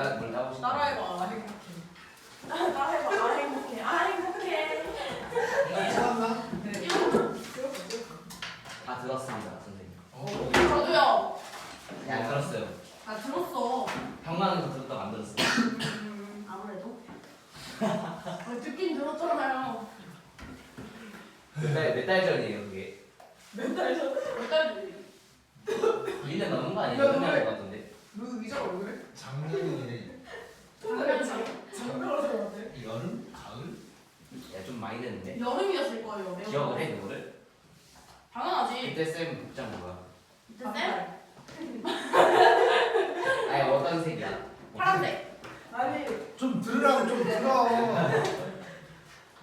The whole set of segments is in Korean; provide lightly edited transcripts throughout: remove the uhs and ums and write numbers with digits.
뭘 따고 싶어? 따라해봐. 행복해. 따라해봐. 아 행복해. 아 행복해. 찾았나? 네. 다 들었습니다, 선생님. 저도요. 야, 들었어요. 아 들었어. 병만에서 들었다고 안 들었어요. 아무래도. 듣긴 들었잖아요. 몇 달 전이에요, 그게? 몇 달. 1년 넘은 거 아니에요? 야, 끝난 왜? 거 같은데. 너 의자가 왜 그래? 작년이네. 장난으로 들었는데. 여름? 가을? 야, 좀 많이 됐는데. 여름이었을 거예요. 매우. 기억을 해, 그거를? 당연하지. 그때 쌤 복장 뭐야? 쌤? 아니, 어떤 색이야? 파란색. 아니 좀 들으라고 좀 들어.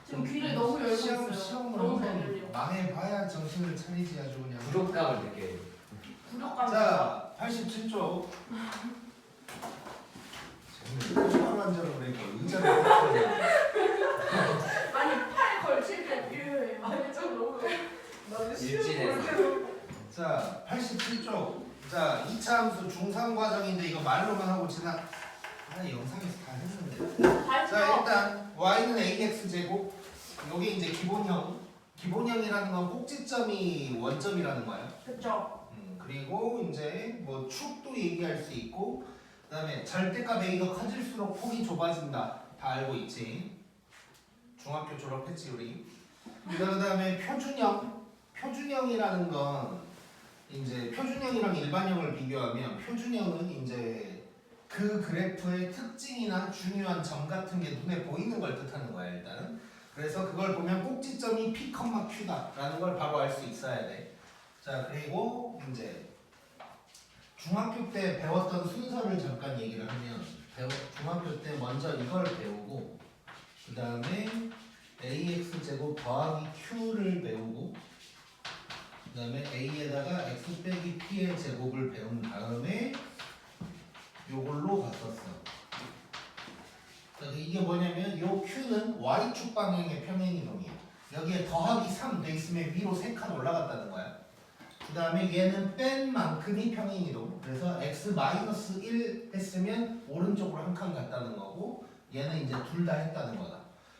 지금 귀를 너무 열고 있어요. 시험을 너무 잘 한번 들려. 망해봐야 정신을 차리지 아주 그냥. 부족감을 느껴요. 부족감. 자, 87쪽. 왼발 환자로 그러니까 의자를 펴. 아니 팔 걸칠 때 필요해. 아니 좀 너무. 나는 일진해서. 자, 87쪽. 자, 2차 함수 중상 과정인데 이거 말로만 하고 지나. 영상에서 다 했는데. 다 자, 했어. 일단 y는 ax 제곱. 여기 이제 기본형. 기본형이라는 건 꼭지점이 원점이라는 거야. 그쵸. 그리고 이제 뭐 축도 얘기할 수 있고, 그다음에 절대값 a가 커질수록 폭이 좁아진다. 다 알고 있지. 중학교 졸업했지 우리. 그다음에 표준형. 표준형이라는 건 이제 표준형이랑 일반형을 비교하면 표준형은 이제 그 그래프의 특징이나 중요한 점 같은 게 눈에 보이는 걸 뜻하는 거야 일단은. 그래서 그걸 보면 꼭지점이 P, Q다라는 걸 바로 알 수 있어야 돼. 자, 그리고 이제 중학교 때 배웠던 순서를 잠깐 얘기를 하면 중학교 때 먼저 이걸 배우고 그 다음에 ax 제곱 더하기 q를 배우고 그 다음에 a에다가 x 빼기 p의 제곱을 배운 다음에 요걸로 갔었어. 이게 뭐냐면 요 q는 y축 방향의 평행이동이야. 여기에 더하기 3 돼 있으면 위로 3칸 올라갔다는 거야. 그 다음에 얘는 뺀 만큼이 평행이동. 그래서 x-1 했으면 오른쪽으로 한 칸 갔다는 거고 얘는 이제 둘 다 했다는 거다.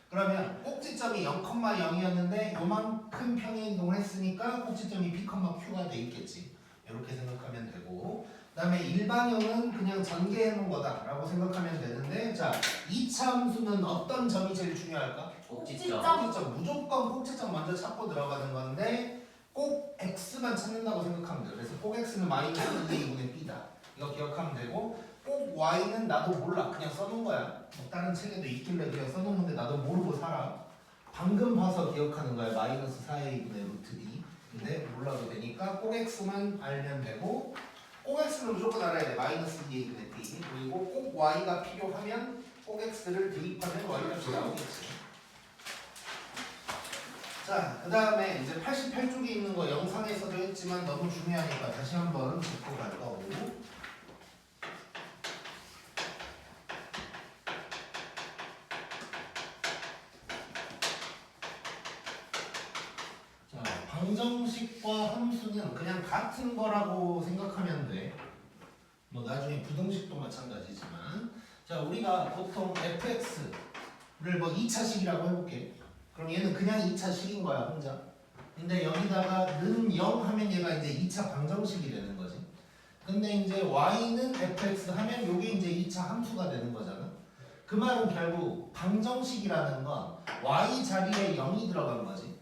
그러면 꼭지점이 0,0이었는데 요만큼 평행이동을 했으니까 꼭지점이 p, q가 돼 있겠지. 이렇게 생각하면 되고 그 다음에 일반형은 그냥 전개해 놓은 거다라고 생각하면 되는데 자, 2차 함수는 어떤 점이 제일 중요할까? 꼭지점. 꼭지점. 무조건 꼭지점 먼저 찾고 들어가는 건데 꼭 x만 찾는다고 생각하면 돼. 그래서 꼭 x는 마이너스 2분의 b다. 이거 기억하면 되고 꼭 y는 나도 몰라. 그냥 써놓은 거야. 뭐 다른 책에도 있길래 그냥 써놓는데 나도 모르고 살아. 방금 봐서 기억하는 거야. 마이너스 4a분의 루트 b. 근데 몰라도 되니까 꼭 x만 알면 되고 꼭 x는 무조건 알아야 돼. 마이너스 2a분의 b. 그리고 꼭 y가 필요하면 꼭 x를 대입하면 y값이 나오겠지. 자, 그 다음에 이제 88쪽에 있는 거 영상에서도 했지만 너무 중요하니까 다시 한번 짚고 갈 거고. 자, 방정식과 함수는 그냥 같은 거라고 생각하면 돼. 뭐 나중에 부등식도 마찬가지지만. 자, 우리가 보통 fx를 뭐 2차식이라고 해볼게. 그럼 얘는 그냥 2차식인 거야 혼자. 근데 여기다가 는 0 하면 얘가 이제 2차 방정식이 되는 거지. 근데 이제 y는 fx 하면 요게 이제 2차 함수가 되는 거잖아. 그 말은 결국 방정식이라는 건 y 자리에 0이 들어간 거지.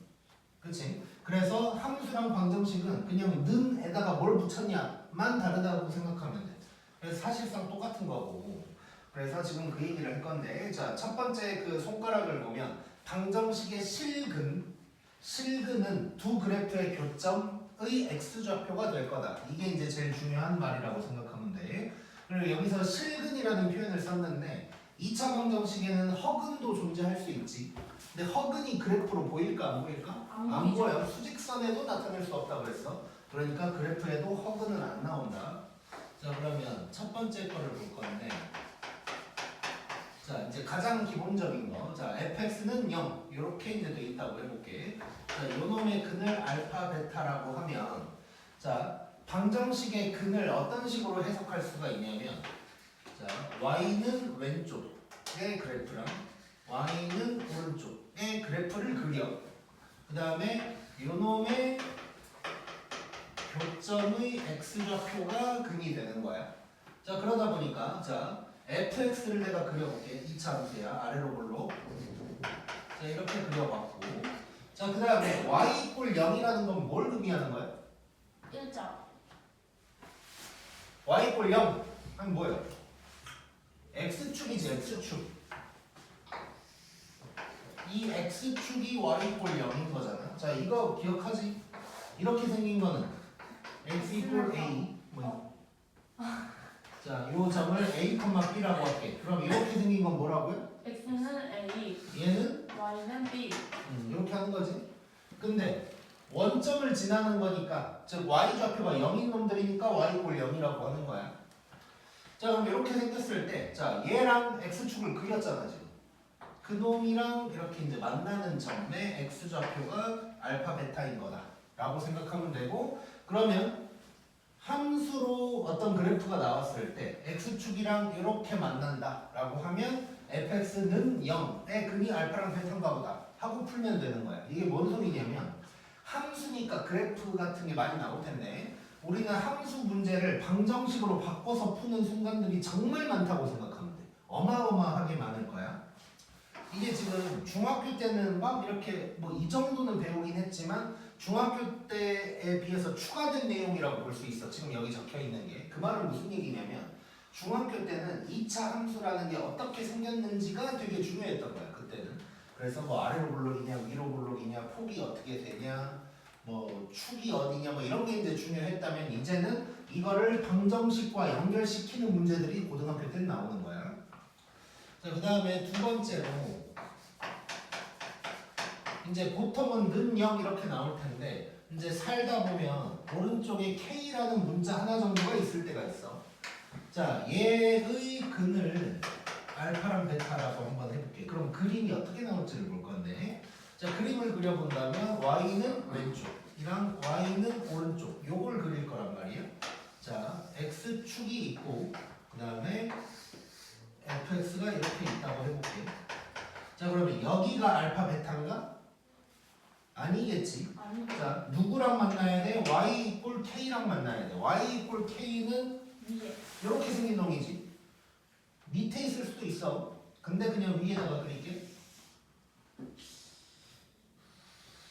그치? 그래서 함수랑 방정식은 그냥 는에다가 뭘 붙였냐만 다르다고 생각하면 돼. 그래서 사실상 똑같은 거고. 그래서 지금 그 얘기를 할 건데 자, 첫 번째 그 손가락을 보면 방정식의 실근은 두 그래프의 교점의 x좌표가 될 거다. 이게 이제 제일 중요한 말이라고 생각하면 돼. 그리고 여기서 실근이라는 표현을 썼는데 2차 방정식에는 허근도 존재할 수 있지. 근데 허근이 그래프로 보일까 안 보일까? 안 보여. 수직선에도 나타낼 수 없다 그랬어. 그러니까 그래프에도 허근은 안 나온다. 자, 그러면 첫 번째 거를 볼 건데 자, 이제 가장 기본적인 거. 자, fx는 0. 이렇게 이제 돼 있다고 해볼게. 자, 요놈의 근을 알파, 베타라고 하면 자, 방정식의 근을 어떤 식으로 해석할 수가 있냐면 자, 자, y는 왼쪽의 그래프랑 y는 오른쪽의 그래프를 그려. 그 다음에 요놈의 교점의 x좌표가 근이 되는 거야. 자, 그러다 보니까 자 fx를 내가 그려볼게. 2차 함수야. 아래로 볼록. 자, 이렇게 그려봤고, 자, 그 다음에 y 이꼴 0이라는 건 뭘 의미하는 거야? 일자. y 이꼴 0 하면 뭐예요? x축이지. x축. 이 x축이 y 이꼴 0인 거잖아. 자, 이거 기억하지? 이렇게 생긴 거는 x 이꼴 a 뭐. 자, 요 점을 a, b라고 할게. 그럼 이렇게 생긴 건 뭐라고요? x는 a, 얘는 y는 b. 이렇게 하는 거지. 근데 원점을 지나는 거니까, 즉 y 좌표가 0인 놈들이니까 y 이꼴 0이라고 하는 거야. 자, 그럼 이렇게 생겼을 때, 자, 얘랑 x축을 그렸잖아 지금. 그 놈이랑 이렇게 이제 만나는 점의 x 좌표가 알파 베타인 거다라고 생각하면 되고, 그러면 함수로 어떤 그래프가 나왔을 때 x축이랑 이렇게 만난다라고 하면 fx는 0의 근이 알파랑 베타인가 보다 하고 풀면 되는 거야. 이게 뭔 소리냐면, 함수니까 그래프 같은 게 많이 나올 텐데 우리는 함수 문제를 방정식으로 바꿔서 푸는 순간들이 정말 많다고 생각하면 돼. 어마어마하게 많을 거야. 이게 지금 중학교 때는 막 이렇게 뭐 이 정도는 배우긴 했지만 중학교 때에 비해서 추가된 내용이라고 볼 수 있어. 지금 여기 적혀 있는 게. 그 말은 무슨 얘기냐면, 중학교 때는 2차 함수라는 게 어떻게 생겼는지가 되게 중요했던 거야 그때는. 그래서 뭐 아래로 볼록이냐 위로 볼록이냐 폭이 어떻게 되냐 뭐 축이 어디냐 뭐 이런 게 이제 중요했다면, 이제는 이거를 방정식과 연결시키는 문제들이 고등학교 때 나오는 거야. 자, 그 다음에 두 번째로 이제 보통은 는 0 이렇게 나올 텐데, 이제 살다 보면 오른쪽에 k라는 문자 하나 정도가 있을 때가 있어. 자, 얘의 근을 알파랑 베타라고 한번 해볼게. 그럼 그림이 어떻게 나올지를 볼 건데, 자, 그림을 그려본다면 y는 왼쪽이랑 y는 오른쪽 요걸 그릴 거란 말이야. 자, x축이 있고 그 다음에 fx가 이렇게 있다고 해볼게. 자, 그러면 여기가 알파 베타인가? 아니겠지. 자, 누구랑 만나야 돼? y 이꼴 k랑 만나야 돼. y 이꼴 k는 위에. 이렇게 생긴 놈이지. 밑에 있을 수도 있어. 근데 그냥 위에다가 그릴게.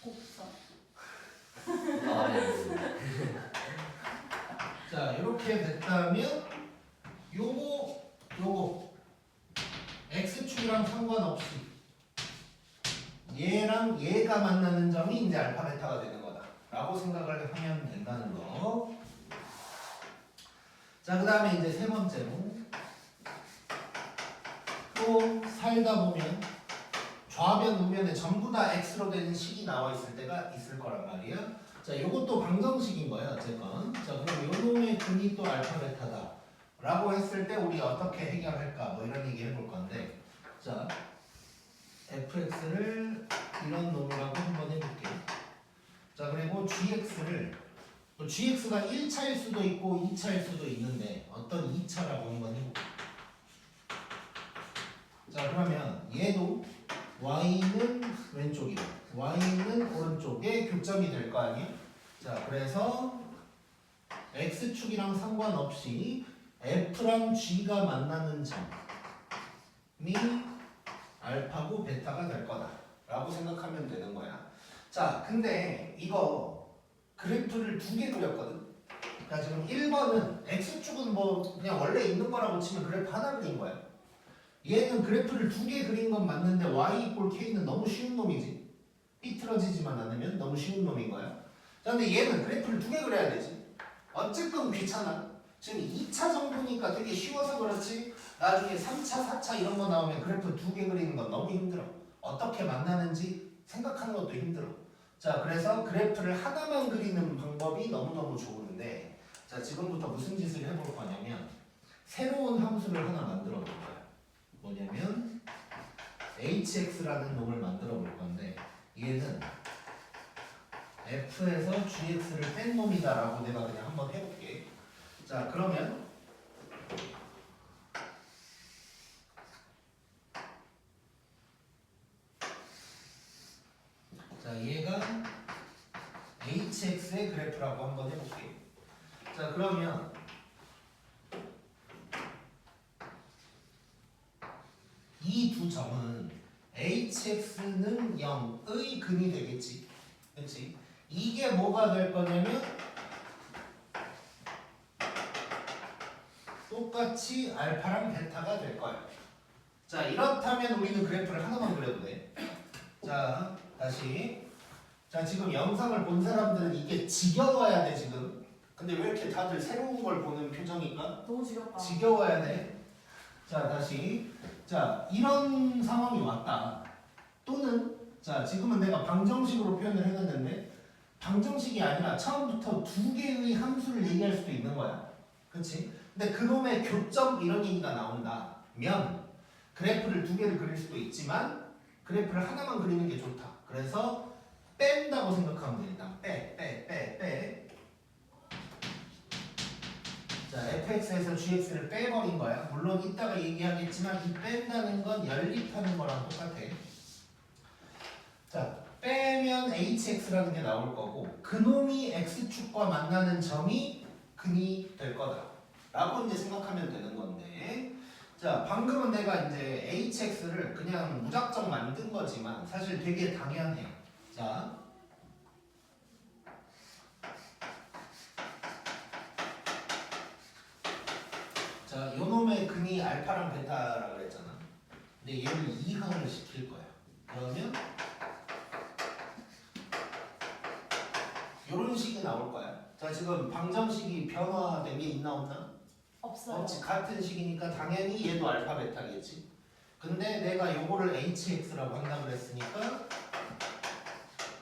곡선. 아, 네. 자, 이렇게 됐다면 요거 x축이랑 상관없이 얘랑 얘가 만나는 점이 이제 알파 베타가 되는 거다 라고 생각을 하면 된다는 거. 자, 그 다음에 이제 세 번째로, 또 살다 보면 좌변 우변에 전부 다 x로 되는 식이 나와 있을 때가 있을 거란 말이야. 자, 요것도 방정식인 거야 어쨌건. 자, 그럼 요놈의 근이 또 알파 베타다 라고 했을 때 우리 어떻게 해결할까 뭐 이런 얘기 해볼 건데, 자, fx를 이런 놈이라고 한번 해볼게. 자, 그리고 gx를, gx가 1차일 수도 있고 2차일 수도 있는데 어떤 2차라고 한번 해볼게. 자, 그러면 얘도 y는 왼쪽이고 y는 오른쪽에 교점이 될 거 아니야? 자, 그래서 x축이랑 상관없이 f랑 g가 만나는 점이 알파고 베타가 될 거다 라고 생각하면 되는 거야. 자, 근데 이거 그래프를 두 개 그렸거든. 자, 지금 1번은 x축은 뭐 그냥 원래 있는 거라고 치면 그래프 하나 그린 거야. 얘는 그래프를 두 개 그린 건 맞는데 y 이꼴 k는 너무 쉬운 놈이지. 삐뚤어지지만 않으면 너무 쉬운 놈인 거야. 자, 근데 얘는 그래프를 두 개 그려야 되지. 어쨌든 귀찮아. 지금 2차 정도니까 되게 쉬워서 그렇지, 나중에 3차, 4차 이런 거 나오면 그래프 두 개 그리는 건 너무 힘들어. 어떻게 만나는지 생각하는 것도 힘들어. 자, 그래서 그래프를 하나만 그리는 방법이 너무너무 좋은데, 자, 지금부터 무슨 짓을 해볼 거냐면 새로운 함수를 하나 만들어 볼 거야. 뭐냐면 hx라는 놈을 만들어 볼 건데, 얘는 f에서 gx를 뺀 놈이다라고 내가 그냥 한번 해볼게. 자, 그러면 그래프라고 한번 해볼게요. 자, 그러면 이 두 점은 hx는 0의 근이 되겠지. 그렇지? 이게 뭐가 될 거냐면 똑같이 알파랑 베타가 될 거야. 자, 이렇다면 우리는 그래프를 하나만 그려도 돼. 자, 다시. 자, 지금 영상을 본 사람들은 이게 지겨워야 돼, 지금. 근데 왜 이렇게 다들 새로운 걸 보는 표정일까? 너무 지겹다. 지겨워야 돼. 자, 다시. 자, 이런 상황이 왔다. 또는, 자, 지금은 내가 방정식으로 표현을 해놨는데, 방정식이 아니라 처음부터 두 개의 함수를 얘기할 수도 있는 거야. 그렇지? 근데 그놈의 교점 이런 얘기가 나온다면, 그래프를 두 개를 그릴 수도 있지만, 그래프를 하나만 그리는 게 좋다. 그래서, 뺀다고 생각하면 돼. 일단, 빼. 자, fx에서 gx를 빼버린 거야. 물론 이따가 얘기하겠지만 이 뺀다는 건 연립하는 거랑 똑같아. 자, 빼면 hx라는 게 나올 거고 그놈이 x축과 만나는 점이 근이 될 거다 라고 이제 생각하면 되는 건데, 자, 방금은 내가 이제 hx를 그냥 무작정 만든 거지만 사실 되게 당연해. 자, 자, 요놈의 근이 알파랑 베타라고 그랬잖아. 근데 얘를 이항을 시킬 거야. 그러면 요런 식이 나올 거야. 자, 지금 방정식이 변화된 게 있나 없나? 없어요. 없지. 같은 식이니까 당연히 얘도 알파 베타겠지. 근데 내가 요거를 hx라고 한다 그랬으니까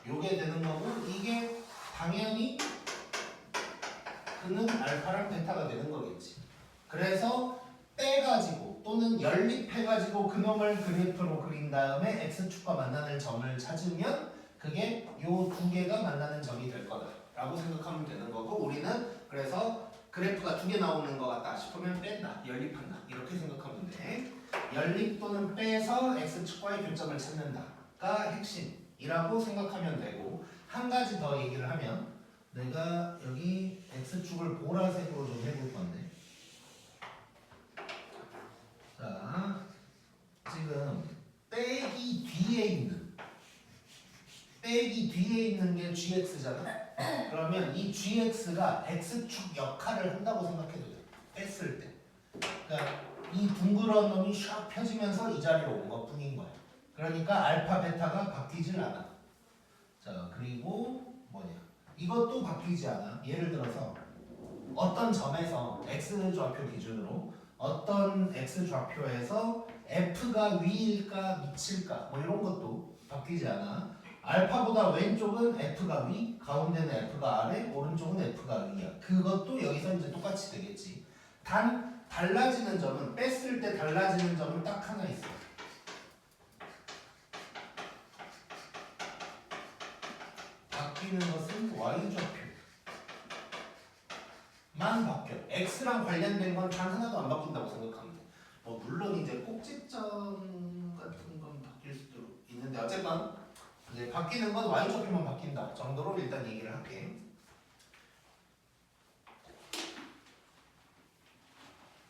요게 되는 거고 이게 당연히 그는 알파랑 베타가 되는 거겠지. 그래서 빼가지고 또는 연립해가지고 그놈을 그래프로 그린 다음에 x축과 만나는 점을 찾으면 그게 요 두 개가 만나는 점이 될 거다 라고 생각하면 되는 거고, 우리는 그래서 그래프가 두 개 나오는 것 같다 싶으면 뺀다, 연립한다 이렇게 생각하면 돼. 연립 또는 빼서 x축과의 교점을 찾는다가 핵심이라고 생각하면 되고, 한 가지 더 얘기를 하면 내가 여기 x축을 보라색으로 좀 해볼 건데, 자, 지금 빼기 뒤에 있는 게 gx잖아. 그러면 이 gx가 x축 역할을 한다고 생각해도 돼. 뺐을 때. 그러니까 이 둥그런 놈이 샥 펴지면서 이 자리로 온 것뿐인 거야. 그러니까 알파 베타가 바뀌질 않아. 자, 그리고 뭐냐? 이것도 바뀌지 않아. 예를 들어서 어떤 점에서 x 좌표 기준으로 어떤 x 좌표에서 f가 위일까 밑일까 뭐 이런 것도 바뀌지 않아. 알파보다 왼쪽은 f가 위, 가운데는 f가 아래, 오른쪽은 f가 위야. 그것도 여기서 이제 똑같이 되겠지. 단 달라지는 점은, 뺐을 때 달라지는 점은 딱 하나 있어. 바뀌는 것은 y 좌표만 바뀌어. x랑 관련된 건 단 하나도 안 바뀐다고 생각하면 돼. 뭐 물론 이제 꼭지점 같은 건 바뀔 수도 있는데 어쨌건 이제 바뀌는 건 y 좌표만 바뀐다 정도로 일단 얘기를 할게.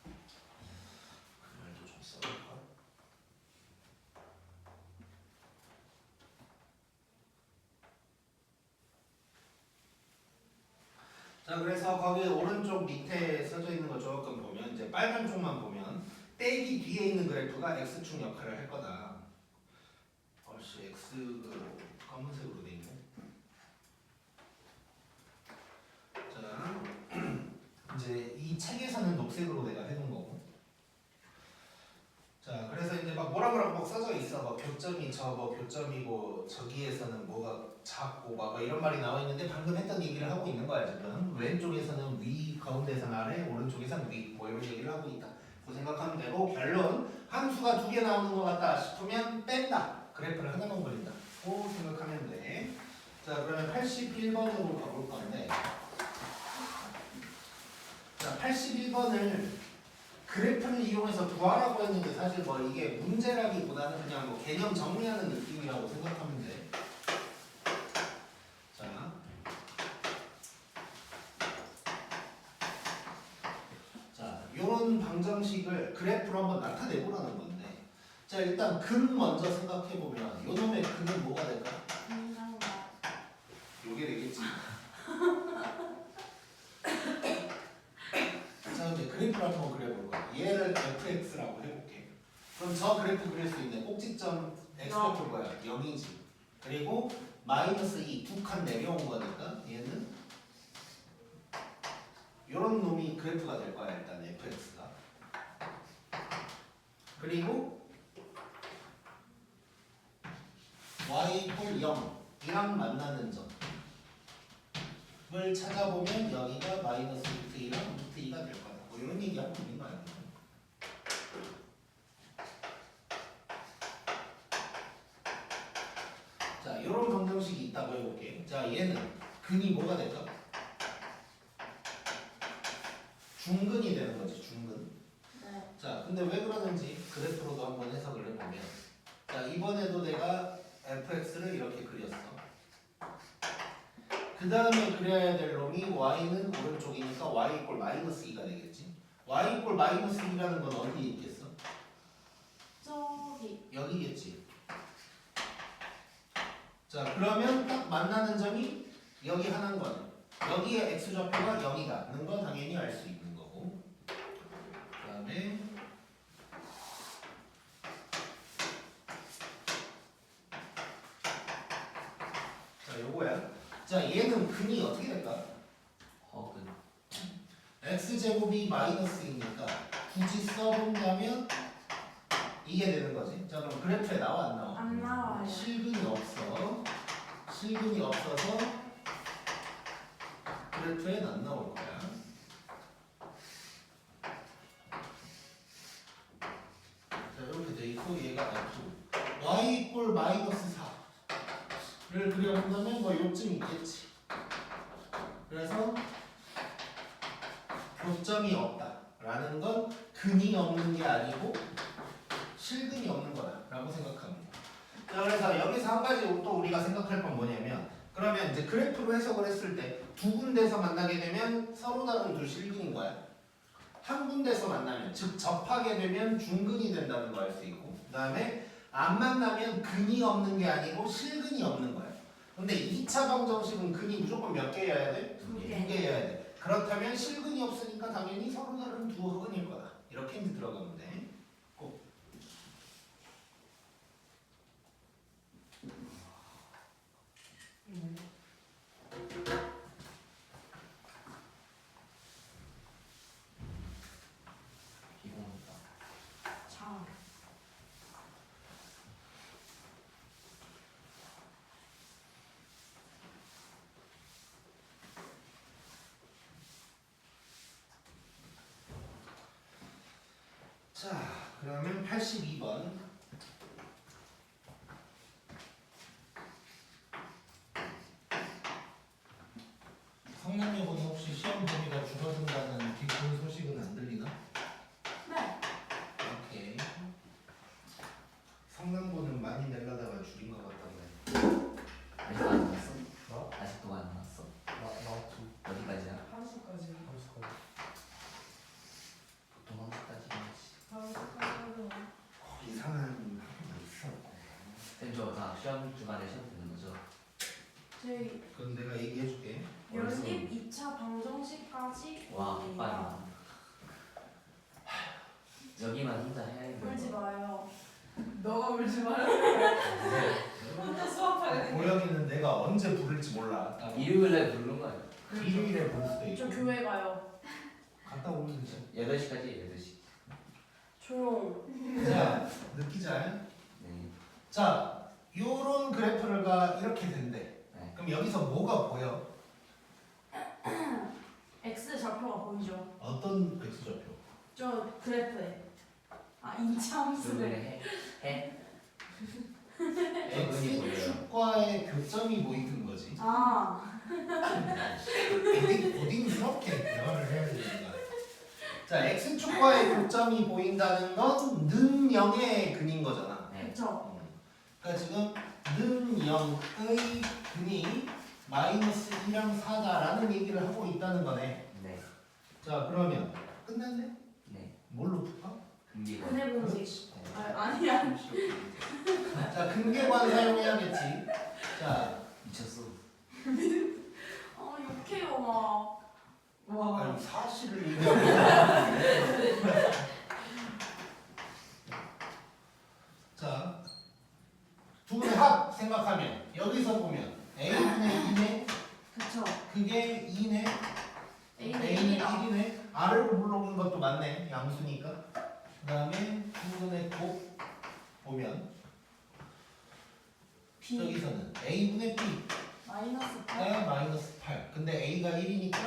그 말도 좀 써볼까? 자, 그래서 거기 오른쪽 밑에 써져 있는 거 조금 보면 이제 빨간 쪽만 보면 빼기 뒤에 있는 그래프가 x축 역할을 할 거다. 벌써 x가 검은색으로 돼 있네. 자, 이제 이 책에서는 녹색으로 내가 해놓은 거고. 자, 그래서 이제 막 뭐라고 써져 있어. 뭐 교점이 뭐 교점이고 저기에서는 뭐가 작고 막 이런 말이 나와 있는데 방금 했던 얘기를 하고 있는 거야 지금. 왼쪽에서는 위, 가운데에서는 아래, 오른쪽에서는 위, 뭐 이런 얘기를 하고 있다. 그 생각하면 되고, 결론 함수가 두 개 나오는 것 같다 싶으면 뺀다. 그래프를 하나만 그린다. 고 생각하면 돼. 자, 그러면 81번으로 가볼 건데, 자, 81번을 그래프를 이용해서 구하라고 했는데 사실 뭐 이게 문제라기보다는 그냥 뭐 개념 정리하는 느낌이라고 생각하면 돼. 자, 이런 방정식을 그래프로 한번 나타내보라는 건데, 자 일단 근 먼저 생각해보면 요놈의 근은 뭐가 될까? 요게 되겠지. 자 근데 그래프를 한번 그려볼 거야. 얘를 fx라고 해볼게. 그럼 저 그래프 그릴 수 있는 꼭지점 x좌표 뭐야? 0이지. 그리고 마이너스 2 두 칸 내려온 거니까 얘는 요런 놈이 그래프가 될 거야. 일단 fx가. 그리고 y 이퀄 0이랑 만나는 점을 찾아보면 여기가 마이너스 루트 2랑 루트 2가 될 거다. 뭐 이런 얘기하고 있는 거 아니야? 자, 이런 방정식이 있다고 해볼게. 자, 얘는 근이 뭐가 될까? 중근이 되는 거지, 중근. 네. 자, 근데 왜 그러는지 그래프로도 한번 해석을 해보면, 자, 이번에도 내가 fx를 이렇게 그렸어. 그 다음에 그려야 될 놈이 y는 오른쪽이니까 y 이꼴 마이너스 2가 되겠지. y 이꼴 마이너스 2라는 건 어디에 있겠어? 저기. 여기겠지. 자, 그러면 딱 만나는 점이 여기 하나인 거네. 여기에 x좌표가 0이다는 건 당연히 알 수 있는 거고. 그 다음에 자, 요거야. 자, 얘는 근이 어떻게 될까? 허근. x제곱이 마이너스이니까 굳이 써본다면 이게 되는 거지. 자, 그럼 그래프에 나와 안 나와? 안 나와요. 실근이 없어. 실근이 없어서 그래프엔 안 나올 거야. 자, 이렇게 돼 있고 얘가 f. y 이꼴 마이너스 4를 그려본다면 뭐 요쯤 있겠지. 그래서 교점이 없다라는 건 근이 없는 게 아니고 실근이 없는 거다라고 생각합니다. 자, 그래서 여기서 한 가지 또 우리가 생각할 건 뭐냐면, 그러면 이제 그래프로 해석을 했을 때 두 군데서 만나게 되면 서로 다른 두 실근인 거야. 한 군데서 만나면, 즉 접하게 되면 중근이 된다는 거 알 수 있고, 그 다음에 안 만나면 근이 없는 게 아니고 실근이 없는 거야. 근데 2차 방정식은 근이 무조건 몇 개여야 돼? 두 두 개. 개여야 돼. 그렇다면 실근이 없으니까 당연히 서로 다른 두 허근일 거다. 이렇게 이제 들어가면 돼. 비공이다. 자. 자, 그러면 82번. 성남 여고는 혹시 시험 범위가 줄어든다는 기쁜 소식은 안 들리나? 네. 오케이. 성남고는 많이 내려다가 줄인 것 같던데. 아직도 안 났어? 나? 아직도 안 났어? 나왔지. 어디까지야? 한수까지. 함수까지. 보통 한까지. 한수까지. 이상한 학교가 있어. 쌤 저 다 시험 주간에 시험 듣는 거죠? 저희 그건 내가 얘기해줄게. 연립 2차 방정식까지. 와, 빨라. 여기만 혼자 해야 울지 되는 거. 마요. 너가 울지 마요. 혼자 수업하게 고영이는 내가 언제 부를지 몰라. 일요일에 부르는 거 아니야? 일요일에 부를 수도 저 있고. 교회 가요. 갔다 오면 되지. 8시까지 8시. 조용. 자, 느끼자. 네. 자, 요런 그래프가 이렇게 된대. 네. 그럼 여기서 뭐가 보여? X 좌표가 보이죠? 어떤 x좌표? 저 그래프에. 아, 2차 함수네. 조금의 해? 부분이 보여요. x축과의 교점이 보이는 거지. 아, 어딘 이렇게 대화를 해야 되는 거야. 자, x축과의 교점이 보인다는 건 는 0의 근인 거잖아. 네. 그쵸? 그러니까 지금 는 0의 근이 마이너스 2랑 4다라는 얘기를 하고 있다는 거네. 네. 자, 그러면 끝났네? 네. 분기가. 근해 분식. 네. 아니야. 자, 근계관 사용해야겠지. 자, 미쳤어. 욕해요 막. 와. 아니, 사실을 얘기하고. 자, 두 분의 합 생각하면 여기서 보면 A분의 2네 그쵸. 그게 2네 A는 A는 1이다. 1이네 아래로 물러오는 것도 맞네 양수니까 그 다음에 두 분의 곱 보면 B 저기서는 A분의 B 마이너스 가 8. 마이너스 8 근데 A가 1이니까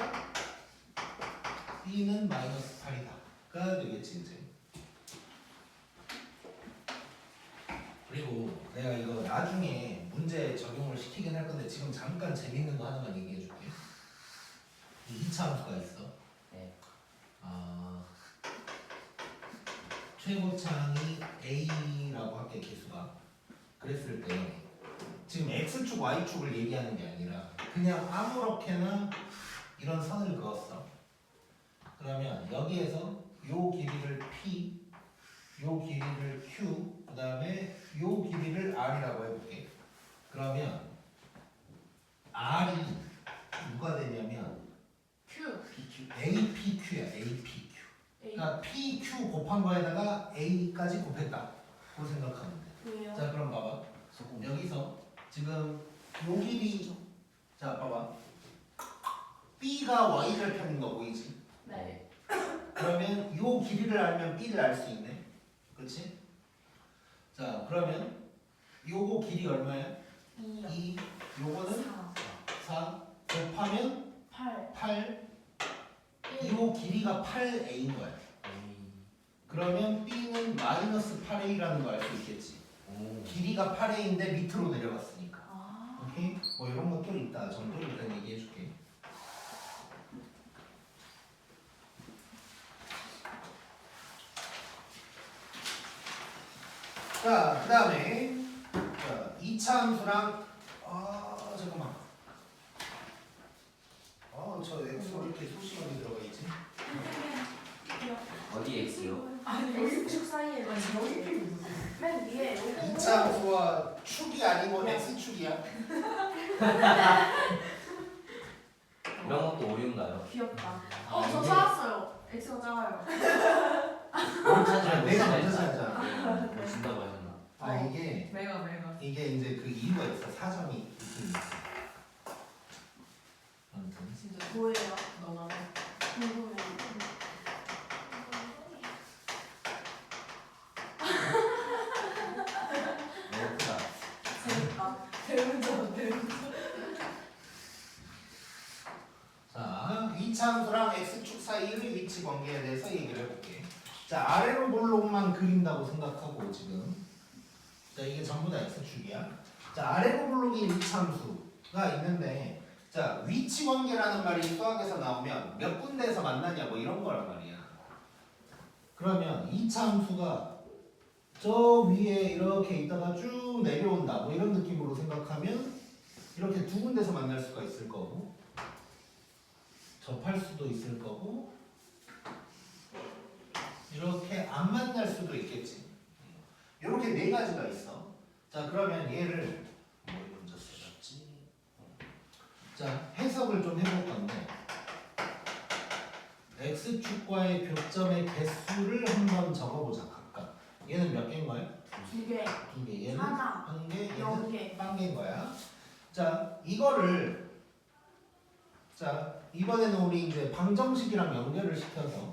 B는 마이너스 8이다 가 되겠지 이제 그리고 내가 이거 나중에 문제 적용을 시키긴 할 건데 지금 잠깐 재밌는 거 하나만 얘기해 줄게. 이 2차 함수가 있어. 네. 최고창이 A라고 할게 개수가. 그랬을 때 지금 X축, Y축을 얘기하는 게 아니라 그냥 아무렇게나 이런 선을 그었어. 그러면 여기에서 요 길이를 P, 요 길이를 Q, 그 다음에 요 길이를 R이라고 해볼게. 그러면 R이 누가 되냐면 Q. APQ야, APQ. A. 그러니까 PQ 곱한 거에다가 A까지 곱했다. 그 생각하면 돼. 왜요? 자, 그럼 봐봐. 소금. 여기서 지금 요 길이, 자, 봐봐. B가 Y절편인 거 보이지? 네. 그러면 요 길이를 알면 B를 알 수 있네. 그렇지? 자, 그러면 요거 길이 얼마야? 2요. 2. 요거는 4. 4. 곱하면 8. 8. 1. 요 길이가 8A인 거야. 그러면 B는 마이너스 8A라는 거 알 수 있겠지. 오. 길이가 8A인데 밑으로 내려갔으니까. 아. 오케이? 뭐 이런 것들 있다. 정도를 일단 얘기해 줄게. 자, 그 다음에 2차 함수랑 잠깐만. 저 X 왜 이렇게 소심하게 들어가 있지? 어디 X요? 아니 여기 축 사이에 여기 맨 위에 요거. 2차 함수와 축이 아니고 X축이야. 이런 것도 오류인가요? 귀엽다. 아, 저 이게- 사왔어요. X가 작아요. 뭘 찾으면 내가 뭐 먼저 진다 찾아. 뭐 준다고 하셨나? 이게 메가. 이게 이제 그 이유가 있어. 사정이 있긴 있어. 아무튼 진짜 뭐예요? 너나 궁금해. 너무 크다. 재밌다. 배우자. 자, 2차 함수랑 X축 사이의 위치 관계에 대해서 얘기를 해볼게. 자, 아래로 볼록만 그린다고 생각하고 지금. 자, 이게 전부 다 X축이야. 자, 아래로 볼록이 2차 함수가 있는데 자, 위치 관계라는 말이 수학에서 나오면 몇 군데에서 만나냐 뭐 이런 거란 말이야. 그러면 2차 함수가 저 위에 이렇게 있다가 쭉 내려온다 뭐 이런 느낌으로 생각하면 이렇게 두 군데서 만날 수가 있을 거고 접할 수도 있을 거고 이렇게 안 만날 수도 있겠지. 이렇게 네 가지가 있어. 자, 그러면 얘를 뭘 먼저 써놨지? 자, 해석을 좀 해볼 건데 X축과의 교점의 개수를 한번 적어보자. 각각. 얘는 몇 개인가요? 2개. 2개. 얘는 하나. 1개. 얘는 0개. 1개인 거야. 자, 이거를 자, 이번에는 우리 이제 방정식이랑 연결을 시켜서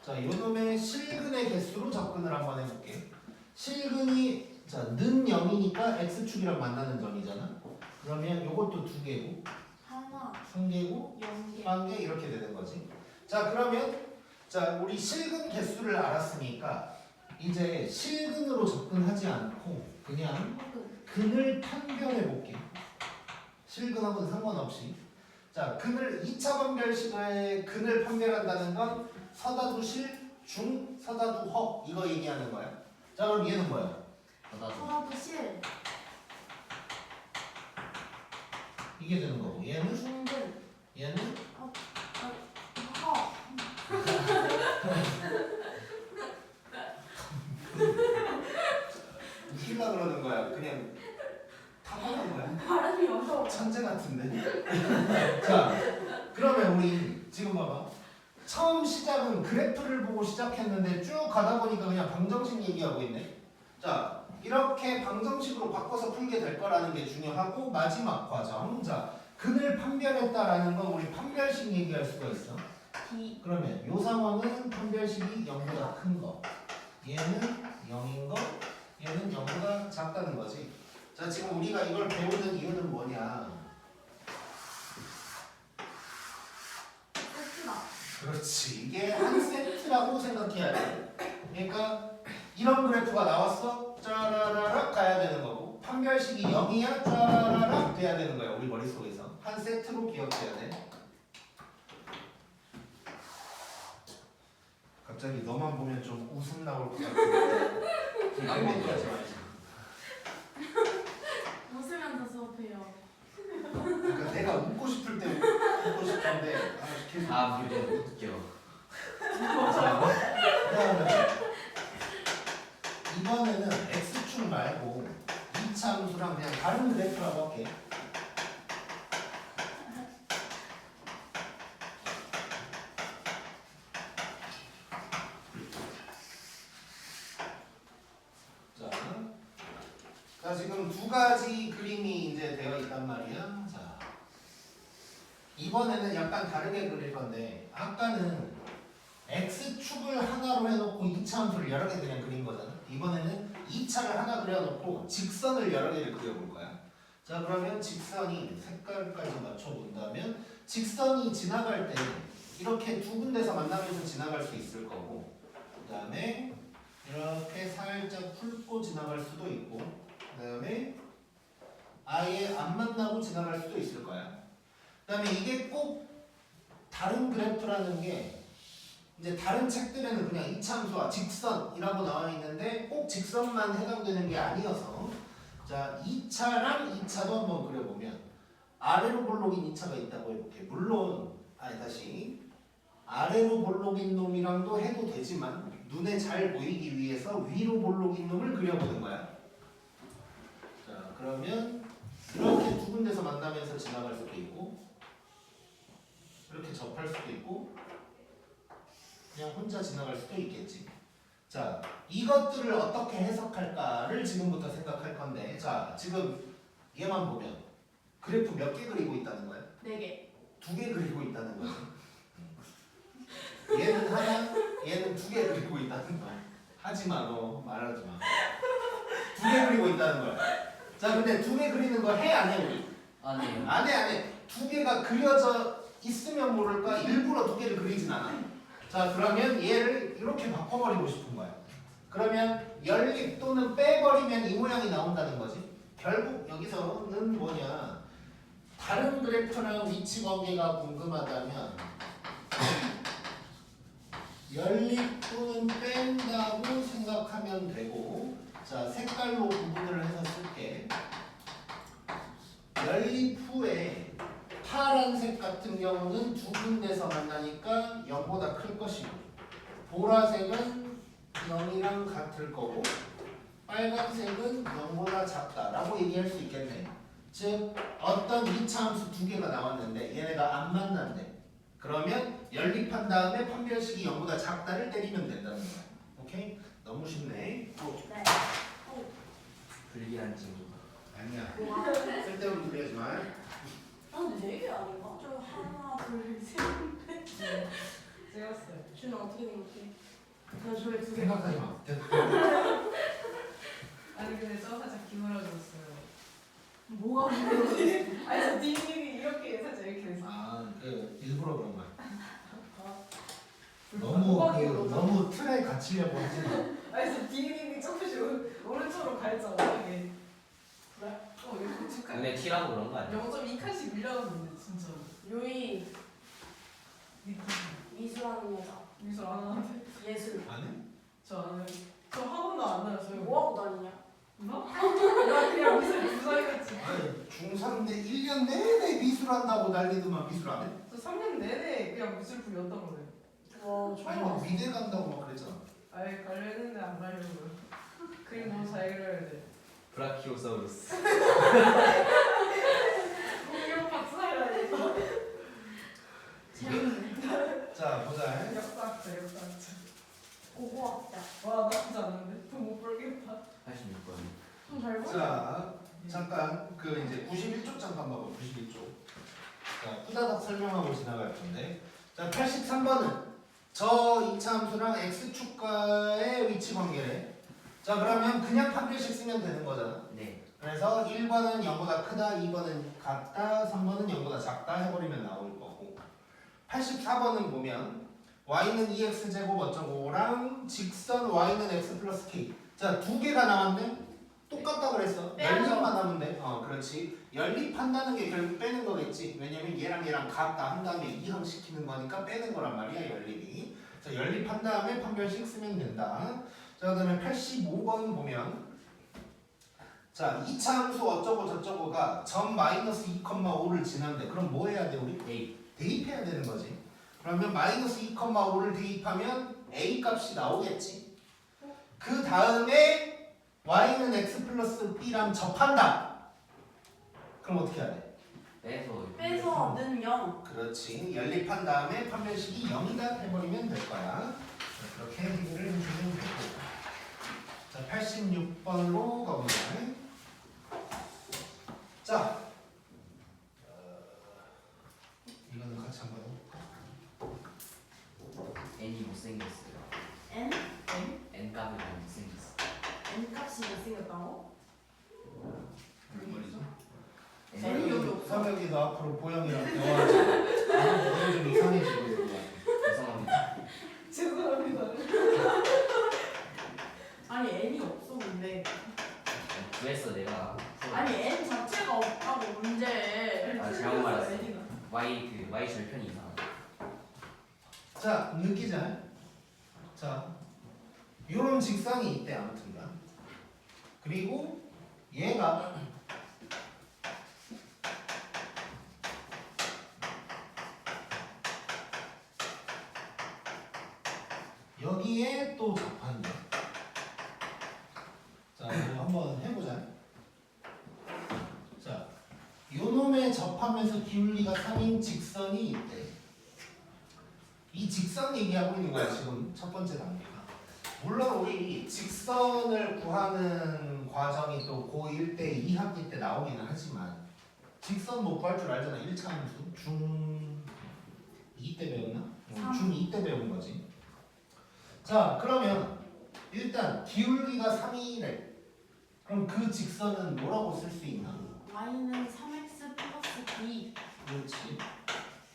자, 요놈의 실근의 개수로 접근을 한번 해볼게. 실근이 자, 는 0이니까 X축이랑 만나는 점이잖아. 그러면 요것도 2개고 하나. 3개고 0개. 1개 이렇게 되는 거지. 자, 그러면 자, 우리 실근 개수를 알았으니까 이제 실근으로 접근하지 않고 그냥 근을 판별해 볼게. 실근하고는 상관없이. 자, 근을 2차 판별식의 근을 판별한다는 건 서다도 실, 중, 서다도 허 이거 얘기하는 거야. 자, 그럼 얘는 뭐야? 서라도 실. 이게 되는 거고 얘는 중근. 얘는 웃기려 그러는 거야. 그냥 타고난 거야. 발음이 어려워. 천재 같은데. 자, 그러면 우리 지금 봐봐. 처음 시작은 그래프를 보고 시작했는데 쭉 가다 보니까 그냥 방정식 얘기하고 있네. 자, 이렇게 방정식으로 바꿔서 풀게 될 거라는 게 중요하고 마지막 과정. 자, 근을 판별했다라는 건 우리 판별식 얘기할 수가 있어. D. 그러면 이 상황은 판별식이 0보다 큰 거. 얘는 0인 거. 얘는 0보다 작다는 거지. 자, 지금 우리가 이걸 배우는 이유는 뭐냐? 세트다. 그렇지. 이게 한 세트라고 생각해야 돼. 그러니까 이런 그래프가 나왔어. 짜라라락 가야 되는 거고 판별식이 0이야. 짜라라락 돼야 되는 거야. 우리 머릿속에서. 한 세트로 기억해야 돼. 갑자기 너만 보면 좀 웃음 나올 것 같은데. 아무것도 하지 말지. 웃으면서 수업해요. 그러니까 내가 웃고 싶을 때 웃고 싶은데 계속 아 무대 웃겨. 그다음에 이번에는 x축 말고 2차 함수랑 그냥 다른 그래프라고 할게. 자, 지금 두 가지 그림이 이제 되어 있단 말이야. 자, 이번에는 약간 다르게 그릴 건데 아까는 x축을 하나로 해놓고 2차 함수를 여러 개 그냥 그린 거잖아. 이번에는 2차를 하나 그려놓고 직선을 여러 개를 그려볼 거야. 자, 그러면 직선이 색깔까지 맞춰본다면 직선이 지나갈 때 이렇게 두 군데서 만나면서 지나갈 수 있을 거고 그 다음에 이렇게 살짝 훑고 지나갈 수도 있고 그 다음에 아예 안 만나고 지나갈 수도 있을 거야. 그 다음에 이게 꼭 다른 그래프라는 게 이제 다른 책들에는 그냥 이차함수와 직선이라고 나와 있는데 꼭 직선만 해당되는 게 아니어서 자 2차랑 2차도 한번 그려보면 아래로 볼록인 2차가 있다고 해볼게. 물론 다시 아래로 볼록인 놈이랑도 해도 되지만 눈에 잘 보이기 위해서 위로 볼록인 놈을 그려보는 거야. 자, 그러면 이렇게 두 군데서 만나면서 지나갈 수도 있고 이렇게 접할 수도 있고 그냥 혼자 지나갈 수도 있겠지. 자, 이것들을 어떻게 해석할까를 지금부터 생각할 건데 자, 지금 얘만 보면 그래프 몇 개 그리고 있다는 거야? 4개. 2개 그리고 있다는 거지. 얘는 하나, 얘는 2개 그리고 있다는 거야. 하지 마, 너 말하지 마. 2개 그리고 있다는 거야. 자, 근데 2개 그리는 거 해, 안 해, 우리? 아니에요. 안 해, 안 해. 2개가 그려져 있으면 모를까 일부러 2개를 그리진 않아. 자, 그러면 얘를 이렇게 바꿔버리고 싶은 거야. 그러면 연립 또는 빼버리면 이 모양이 나온다는 거지. 결국 여기서는 뭐냐? 다른 그래프랑 위치 관계가 궁금하다면 연립 또는 뺀다고 생각하면 되고 자, 색깔로 구분을 해서 쓸게. 연립 후에 파란색 같은 경우는 두 군데서 만나니까 0보다 클 것이고 보라색은 0이랑 같을 거고 빨간색은 0보다 작다라고 얘기할 수 있겠네. 즉 어떤 2차 함수 2개가 나왔는데 얘네가 안 만난대. 그러면 연립한 다음에 판별식이 0보다 작다를 때리면 된다는 거야. 오케이? 너무 쉽네. 네. 불길한 친구가. 아니야. 뭐가? 쓸데없는 소리 하지 마. 아, 근데 4개 아닌가? 저 하나, 둘, 셋, 넷. 찍었어요. 준호 어떻게 생각해? 나 저에 2개. 생각하지 마. 아니 근데 저 살짝 기울어졌어요. 뭐가 문제지? 아니 저 뒷입이 이렇게 살짝 이렇게 됐어. 아, 그 일부러 그런 거야. 호박이 너무 올라가. 너무 틀에 갇히려고 하지 마. 아니 저 뒷입이 조금씩 오른쪽으로 갈잖아 이게. 그래? 이렇게 축하. 근데 티라고 그런 거 아니야? 0.2칸씩 밀려갔는데 진짜. 요이 느낌. 미술하는 여자. 미술 안 하는데. 예술. 안 해? 저 안 해요. 저 학원도 안 다녔어요. 뭐 하고 다니냐? 너? 나 그냥 미술 주사위같이. 아니 중3 때 1년 내내 미술한다고 난리더만 미술 안 해? 저 3년 내내 그냥 미술부였던 거네. 와 아니 막 미대 간다고 막 그랬잖아. 아예 가려는데 안 가려고요. 그림 너무 잘 그려야 돼. 브라키오사우루스. 공룡 박수 해야겠다. 재밌네. 자 보자. 역사학자 역사학자. 고고학자. 와 나쁘지 않은데? 돈 못 벌겠다. 86번. 좀잘 보여. 자 잠깐 그 이제 91쪽 잠깐 봐봐. 91쪽. 자 후다닥 설명하고 지나갈 건데. 자 83번은 저 이차 함수랑 x축과의 위치 관계래. 자 그러면 그냥 판별식 쓰면 되는 거잖아. 네. 그래서 1번은 0보다 크다, 2번은 같다, 3번은 0보다 작다 해버리면 나올 거고 84번은 보면 y는 2x제곱 어쩌고랑 직선 y는 x 플러스 k. 자 두 개가 나왔네? 똑같다 그랬어. 빼야죠. 연립만 하면 돼. 그렇지. 연립한다는 게 결국 빼는 거겠지. 왜냐면 얘랑 같다 한 다음에 이항시키는 거니까 빼는 거란 말이야 연립이. 자 연립한 다음에 판별식 쓰면 된다. 자 그다음에 85번 보면 자 2차 함수 어쩌고 저쩌고가 점 마이너스 2,5를 지난데 그럼 뭐 해야 돼 우리? 대입해야 되는 거지. 그러면 마이너스 2,5를 대입하면 a 값이 나오겠지. 그 다음에 y는 x 플러스 b랑 접한다. 그럼 어떻게 해야 돼? 빼서 는 0. 그렇지. 연립한 다음에 판별식이 0이다 해버리면 될 거야. 자, 그렇게 해결을 해주면 되고. 자 86번으로 가보자. 자 이거는 같이 한번 해볼까? n이 못생겼어요. n? n 값이 너무 못생겼어. n 값이 못생겼다고? 무슨 말이지? n이 여기 없어. 서벽이 너 앞으로 보영이랑 대화하지. 너무 좀 이상해지고 죄송합니다. 죄송합니다. 아니 n이 없어 근데. 구했어 내가. 아니 n 자체가 없다고 문제. 아, 잘못 말했어. y 절편이 이상하다. 자 느끼자. 자 요런 직선이 있대 아무튼간. 그리고 얘가 여기에 또 접한대. 자 이거 한번 해보자. 자 요놈에 접하면서 기울기가 3인 직선이 있대. 이 직선 얘기하고 있는 거야 지금 첫 번째 단계가. 물론 우리 직선을 구하는 과정이 또 고1 때 2학기 때 나오기는 하지만 직선 못 구할 줄 알잖아. 1차 함수 중2 때 배웠나? 중2 때 배운 거지. 자 그러면 일단 기울기가 3이래. 그럼 그 직선은 뭐라고 쓸 수 있나? y는 3x 플러스 b. 그렇지.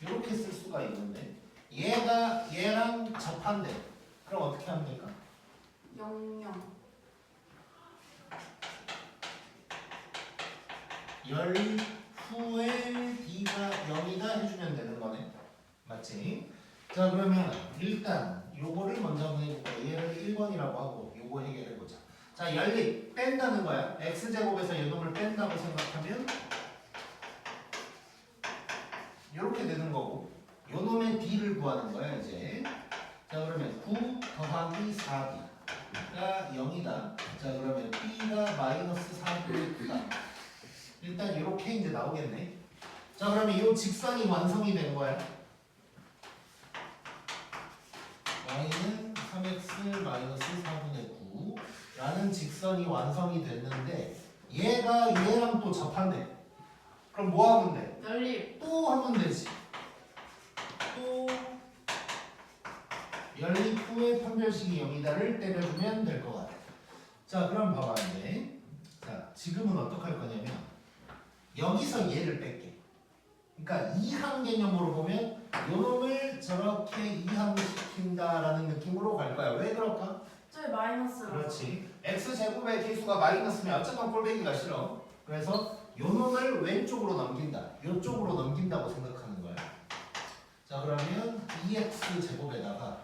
이렇게 쓸 수가 있는데 얘가 얘랑 접한대. 그럼 어떻게 하면 될까? 0, 0. 열 후에 d가 0이다 해주면 되는 거네. 맞지? 자 그러면 일단 요거를 먼저 한번 해볼까? 얘를 1번이라고 하고 요거 해결해보자. 자 연립 뺀다는 거야. x제곱에서 요놈을 뺀다고 생각하면 요렇게 되는 거고 요놈의 d를 구하는 거야 이제. 자 그러면 9 더하기 4b가 0이다. 자 그러면 b가 마이너스 4분의 9다. 일단 이렇게 이제 나오겠네. 자 그러면 이 직선이 완성이 된 거야. y는 3x 마이너스 4분의 9라는 직선이 완성이 됐는데 얘가 얘랑 또 접한대. 그럼 뭐 하면 돼? 연립. 또 하면 되지. 또 연립 후에 판별식이 0이다를 때려주면 될 것 같아. 자 그럼 봐봐 이제. 자 지금은 어떻게 할 거냐면 여기서 얘를 뺄게. 그러니까 이항 개념으로 보면 요놈을 저렇게 이항시킨다라는 느낌으로 갈 거야. 왜 그럴까? 저기 마이너스로. 그렇지. x제곱의 계수가 마이너스면 어쨌든 꼴배기가 싫어. 그래서 요놈을 왼쪽으로 넘긴다. 요쪽으로 넘긴다고 생각하는 거야. 자 그러면 2x 제곱에다가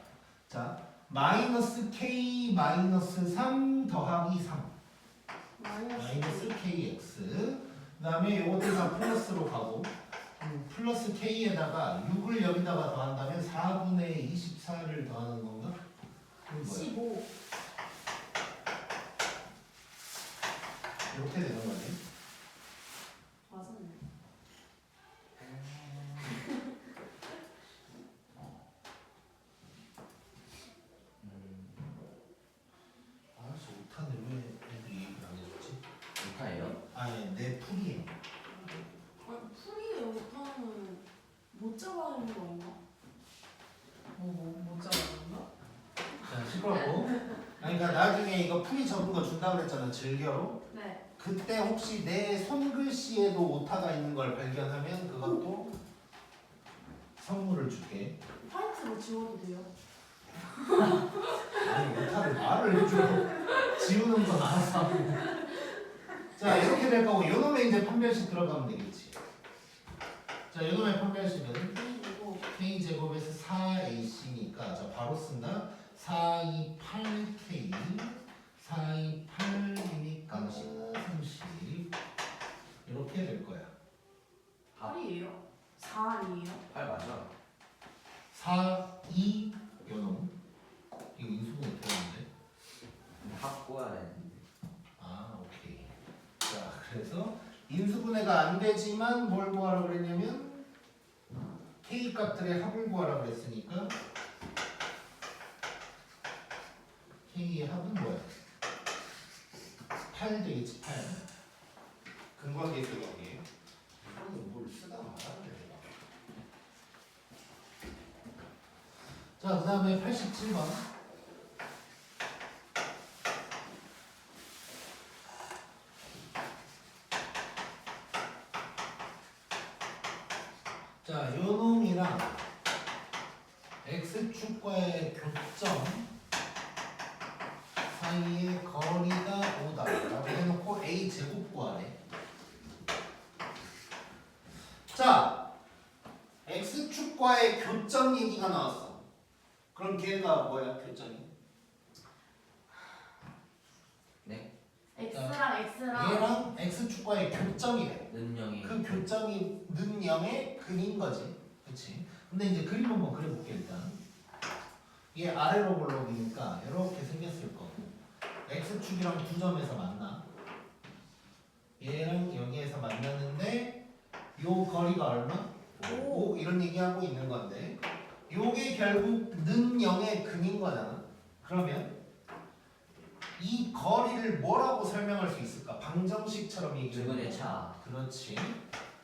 자 마이너스 k 마이너스 3 더하기 3. 마이너스 kx. 그 다음에 요것들 다 플러스로 가고 플러스 k에다가 6을 여기다가 더한다면 4분의 24를 더하는 건가? 그건 뭐야? 15. 이렇게 되는 거지. 맞았네. 아씨 못하네. 왜 애들이 얘기를 안 해줬지? 못하예요? 아니 내 풀이에요. 아니 풀이에 못하면 못 잡아야 하는 거 아닌가? 못 잡았나? 자 시끄럽고. 아니 그러니까 나중에 이거 풀이 적은 거 준다 그랬잖아. 즐겨로. 네. 그때 혹시 내 손글씨에도 오타가 있는 걸 발견하면 그것도 선물을 줄게. 화이트로 지워도 돼요? 아니 오타를 말을 해줘. 지우는 건 알아서 하고. 자 이렇게 될 거고 요놈에 이제 판별식 들어가면 되겠지. 자 요놈의 판별식은 그리고 k제곱에서 4ac니까 자 바로 쓴다. 428k 428이니까 30 이렇게 될 거야. 8이에요? 4 아니에요? 8 맞아. 4, 2 요놈 이거 인수분해 되는데. 근데 합 꼬아야 되는데. 아 오케이. 자 그래서 인수분해가 안 되지만 뭘 구하라고 그랬냐면 k 값들의 합을 구하라고 그랬으니까 k의 합은 뭐야? 8 되겠지 8. 근관계 들어가게. 이거는 뭘 쓰다 말았네. 자, 그 다음에 87번. 자, 요 놈이랑 x축과의 교점 사이의 거리가 5다 라고 해놓고 a제곱 구하래. 자, x축과의 교점 얘기가 나왔어. 그럼 걔가 뭐야, 교점이? X랑 X랑 얘랑 x축과의 교점이래. 는영이. 그 교점이 는 0의 근인 거지. 그치? 근데 이제 그림 한번 그려볼게 일단. 얘 아래로 볼록이니까 이렇게 생겼을 거고 x축이랑 두 점에서 만나. 얘랑 여기에서 만났는데 요 거리가 얼마? 5 이런 얘기하고 있는 건데 요게 결국 는 0의 근인 거잖아. 그러면 이 거리를 뭐라고 설명할 수 있을까? 방정식처럼 얘기를 두근의 해보자. 차. 그렇지.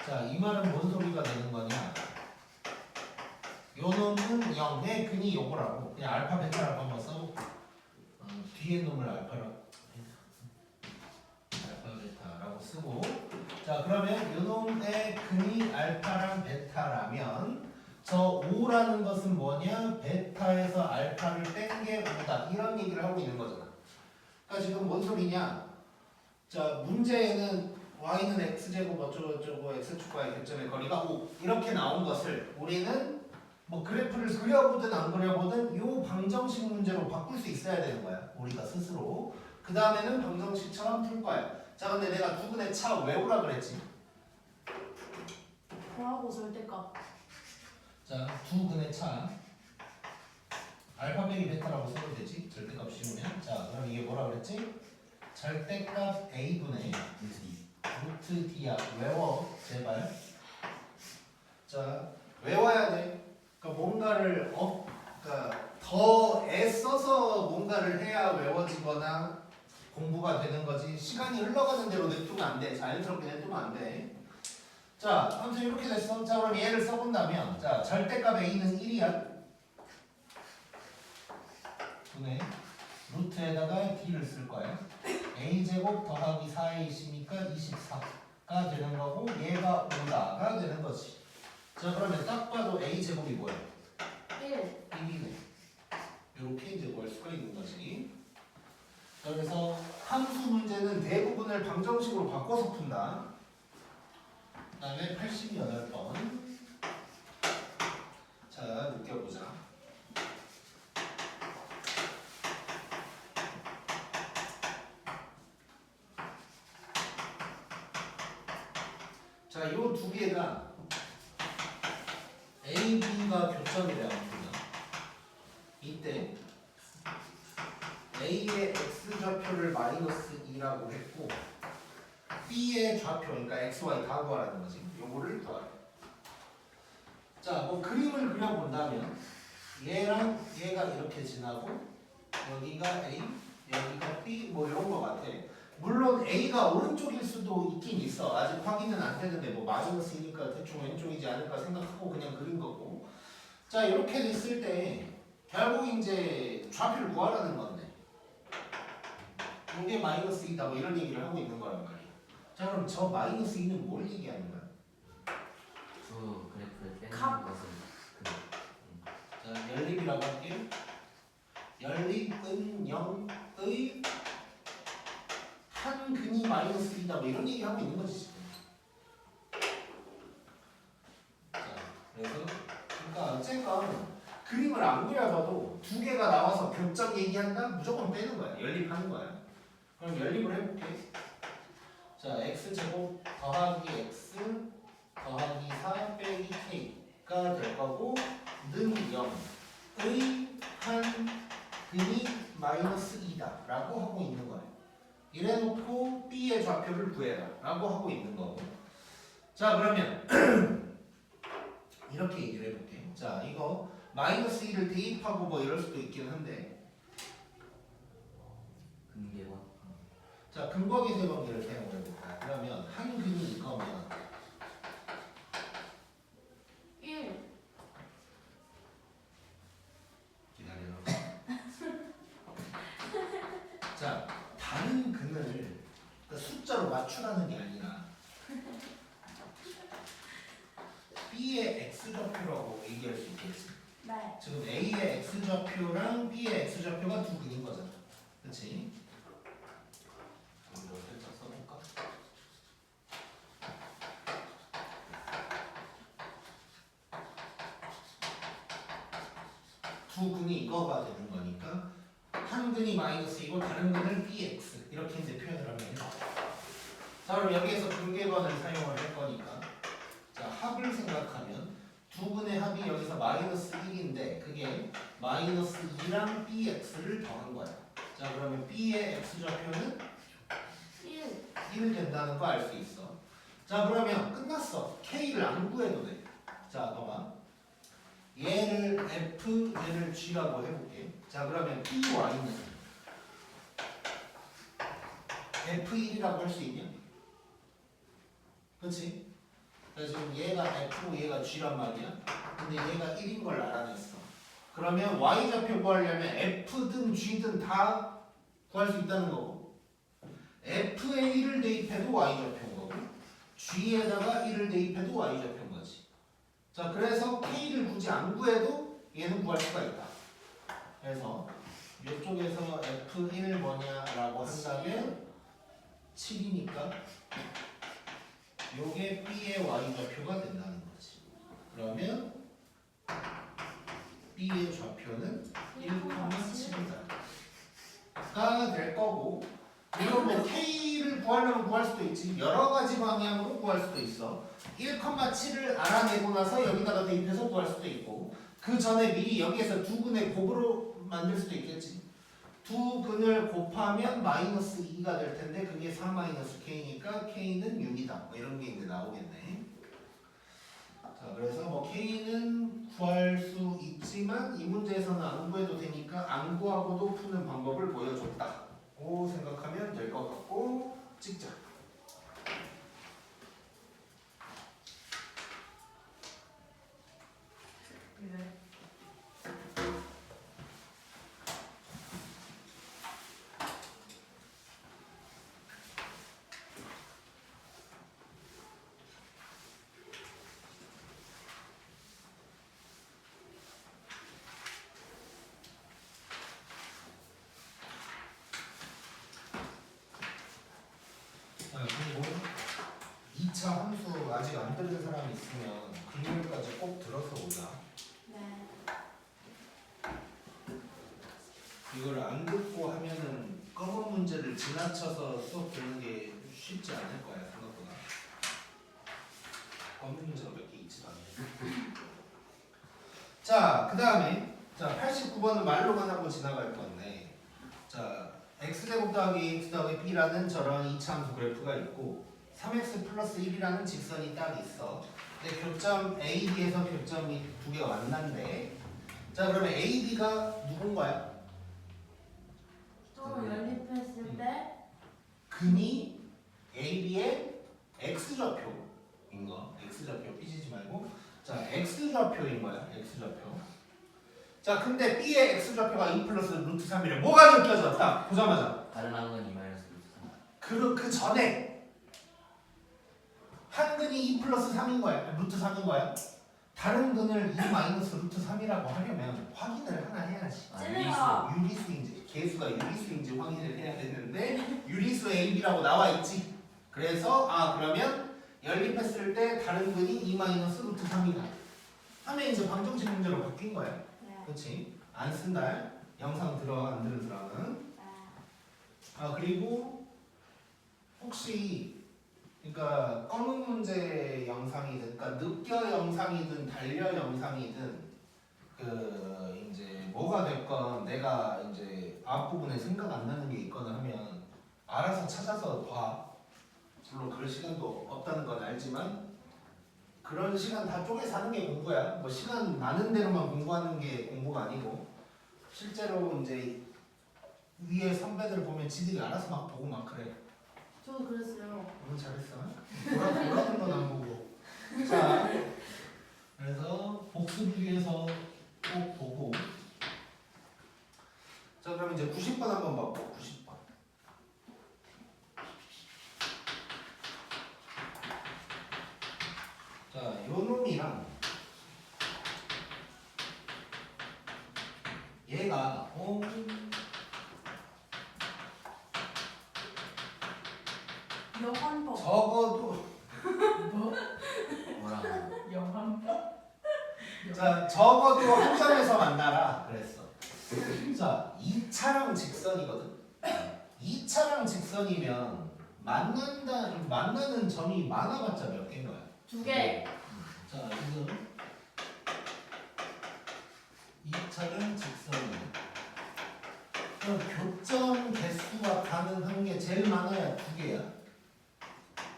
자, 이 말은 뭔 소리가 되는 거냐? 요 놈은 0의 근이 요거라고. 그냥 알파 베타라고 한번 써볼게. 뒤에 놈을 알파 베타라고 쓰고. 자, 그러면 요 놈의 근이 알파랑 베타라면 저 5라는 것은 뭐냐? 베타에서 알파를 뺀 게 5다. 이런 얘기를 하고 있는 거잖아. 그러니까 지금 뭔 소리냐? 자, 문제에는 y는 x제곱 어쩌고저쩌고 x축과의 교점의 거리가 5 이렇게 나온 것을 우리는 뭐 그래프를 그려보든 안 그려보든 요 방정식 문제로 바꿀 수 있어야 되는 거야. 우리가 스스로. 그 다음에는 방정식처럼 풀 거야. 자, 근데 내가 두근의 차 외우라 그랬지? 더하고 절대값. 자, 두 근의 차 알파 빼기 베타라고 써도 되지? 절대값 씌우면. 자, 그럼 이게 뭐라 그랬지? 절대값 a분의 루트 d야. 외워 제발. 자, 외워야 돼. 그러니까 뭔가를 그러니까 더 애써서 뭔가를 해야 외워지거나 공부가 되는 거지. 시간이 흘러가는 대로 냅두면 안 돼. 자연스럽게 냅두면 안 돼. 자, 아무튼 이렇게 됐어. 자, 그럼 얘를 써본다면, 자, 절대값 a는 1이야. 분의 루트에다가 d를 쓸 거야. a제곱 더하기 4ac니까 24가 되는 거고 얘가 5다가 되는 거지. 자, 그러면 딱 봐도 a제곱이 뭐야? 1. 1이네. 이렇게 이제 구할 수가 있는 거지. 그래서 함수 문제는 대부분을 방정식으로 바꿔서 푼다. 그 다음에 88번. 자, 느껴보자. 자, 요 두 개가 A, B가 교점이라고 합니다. 이때 A의 x 좌표를 마이너스 2라고 했고 B의 좌표, 그러니까 x, y 다 구하라는 거지. 요거를 더하래. 자, 뭐 그림을 그려본다면 얘랑 얘가 이렇게 지나고 여기가 A, 여기가 B 뭐 이런 거 같아. 물론 A가 오른쪽일 수도 있긴 있어. 아직 확인은 안 되는데 뭐 마이너스이니까 대충 왼쪽이지 않을까 생각하고 그냥 그린 거고. 자, 이렇게 됐을 때 결국 이제 좌표를 구하라는 건데 이게 마이너스 2다 뭐 이런 얘기를 하고 있는 거란 말이야. 자, 그럼 저 마이너스 2는 뭘 얘기하는 거야? 두 그래프를 빼는 값. 것은 자, 연립이라고 할게요. 연립은 0의 한 근이 마이너스 2다 뭐 이런 얘기 하고 있는 거지 지금. 자, 그래서 그러니까 어쨌건 그림을 안 그려봐도 두 개가 나와서 교점 얘기한다? 무조건 빼는 거야. 연립하는 거야. 그럼 연립을 해볼게. 자, x제곱 더하기 x 더하기 4 빼기 k가 될 거고 는 0의 한 근이 마이너스 2다 라고 하고 있는 거예요. 이래놓고 B의 좌표를 구해라 라고 하고 있는 거고. 자, 그러면 이렇게 얘기를 해볼게. 자, 이거 마이너스 2를 대입하고 뭐 이럴 수도 있긴 한데 근계원. 자, 근거기 세번기를 사용을 해볼까. 그러면 한 근이 이거면 1. 기다려. 자, 다른 근을 그러니까 숫자로 맞추라는 게 아니라 B의 x좌표라고 얘기할 수 있겠지. 네. 지금 A의 x좌표랑 B의 x좌표가 두 근인 거잖아. 그렇지? 이거 살짝 써볼까? 두 근이 이거가 되는 거니까 한 근이 마이너스이고 다른 근을 bx 이렇게 이제 표현을 하면 돼요. 자, 그럼 여기에서 근계관을 사용을 할 거니까 자, 합을 생각하면 두 근의 합이 여기서 마이너스 1인데 그게 마이너스 2랑 bx를 더한 거야. 자, 그러면 b의 x좌표는 1. 1 된다는 거 알 수 있어. 자, 그러면 끝났어. k를 안 구해도 돼. 자, 너가 얘를 f, 얘를 g라고 해볼게. 자, 그러면 by는 f1이라고 할 수 있냐? 그렇지? 그래서 지금 얘가 f고 얘가 g란 말이야. 근데 얘가 1인 걸 알아냈어. 그러면 y좌표 구하려면 f든 g든 다 구할 수 있다는 거고 f에 1을 대입해도 y좌표인 거고 g에다가 1을 대입해도 y좌표인 거지. 자, 그래서 k를 굳이 안 구해도 얘는 구할 수가 있다. 그래서 이쪽에서 f1 뭐냐라고 한다면 7이니까 요게 b의 y좌표가 된다는 거지. 그러면 b의 좌표는 1,7이다 가 될 거고, 이건 뭐 k를 구하려면 구할 수도 있지. 여러 가지 방향으로 구할 수도 있어. 1,7을 알아내고 나서 여기다가 대입해서 구할 수도 있고, 그 전에 미리 여기에서 두 근의 곱으로 만들 수도 있겠지. 두 근을 곱하면 마이너스 2가 될 텐데 그게 3 마이너스 k니까 k는 6이다. 뭐 이런 게 이제 나오겠네. 자, 그래서 뭐 k는 구할 수 있지만 이 문제에서는 안 구해도 되니까 안 구하고도 푸는 방법을 보여줬다. 고 생각하면 될 것 같고 찍자. 네. 그리고 2차 함수 아직 안 들은 사람이 있으면 금요일까지 꼭 들어서 오자. 네. 이걸 안 듣고 하면은 검은 문제를 지나쳐서 수업 듣는 게 쉽지 않을 거야 생각보다. 없는 문제가 몇 개 있지도 않네. 자, 그 다음에 자 89번은 말로만 하고 지나갈 건데 자 x제곱 더하기 x 더하기 b라는 저런 이차함수 그래프가 있고 3x 플러스 1이라는 직선이 딱 있어. 근데 교점 A, B에서 교점이 두 개가 만난대. 자 그러면 A, B가 누군가요? 좀 연립했을 때 근이 A, B의 x좌표인 거. x좌표 삐지지 말고 자 x좌표인 거야. x좌표. 자 근데 B의 x좌표가 2 플러스 루트 3이래. 뭐가 느껴져? 딱 보자마자 다른 한건 2 마이너스 그 전에 한 근이 2 플러스 3인 거야. 루트 3인 거야. 다른 근을 2 마이너스 루트 3이라고 하려면 확인을 하나 해야지. 쟤네가 유리수인지 개수가 유리수인지 확인을 해야 되는데 유리수 AB라고 나와 있지. 그래서 그러면 연립했을 때 다른 근이 2 마이너스 루트 3이다 하면 이제 방정식 문제로 바뀐 거야. 네. 그렇지? 안 쓴다. 영상 들어 안 들은 사람은. 그리고 혹시 그러니까 검은 문제 영상이든 그러니까 느껴 영상이든 달려 영상이든 그 이제 뭐가 됐건 내가 이제 앞부분에 생각 안 나는 게 있거나 하면 알아서 찾아서 봐. 물론 그럴 시간도 없다는 건 알지만 그런 시간 다 쪼개서 하는 게 공부야. 뭐 시간 나는 대로만 공부하는 게 공부가 아니고 실제로 이제 위에 선배들 보면 지들이 알아서 막 보고 막 그래. 저도 그랬어요. 너무 잘했어. 뭐라는 건 안 보고. 자, 그래서 복습을 위해서 꼭 보고. 자, 그럼 이제 90번 한번 봐봐. 90번. 자, 요 놈이랑 얘가 여관법. 적어도 뭐랑 영함. 자 적어도 한 점에서 만나라 그랬어. 자 2차랑 직선이거든. 2차랑 직선이면 만나는 점이 많아봤자 몇 개인 거야? 2개. 자 지금 2차는 직선이야. 그럼 교점 개수가 가능한 게 제일 많아야 2개야.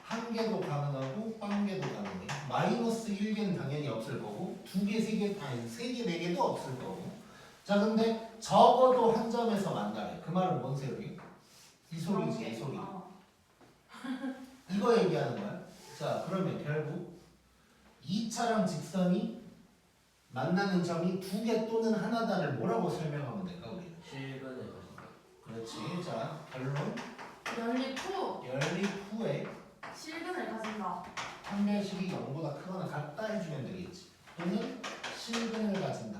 1개도 가능하고 0개도 가능해. 마이너스 1개는 당연히 없을 거고 2개, 3개, 아니 3개, 4개도 없을 거고. 자 근데 적어도 한 점에서 만나래. 그 말은 뭔 소리? 이 소리지 이 소리. 이거 얘기하는 거야. 자 그러면 결국 2차랑 직선이 만나는 점이 2개 또는 하나다를 뭐라고 설명하면 될까 우리는? 실근을 가진다. 그렇지. 자 결론 연립 후 연립 후에 실근을 가진다. 판별식이 0보다 크거나 같다 해주면 되겠지. 또는 실근을 가진다.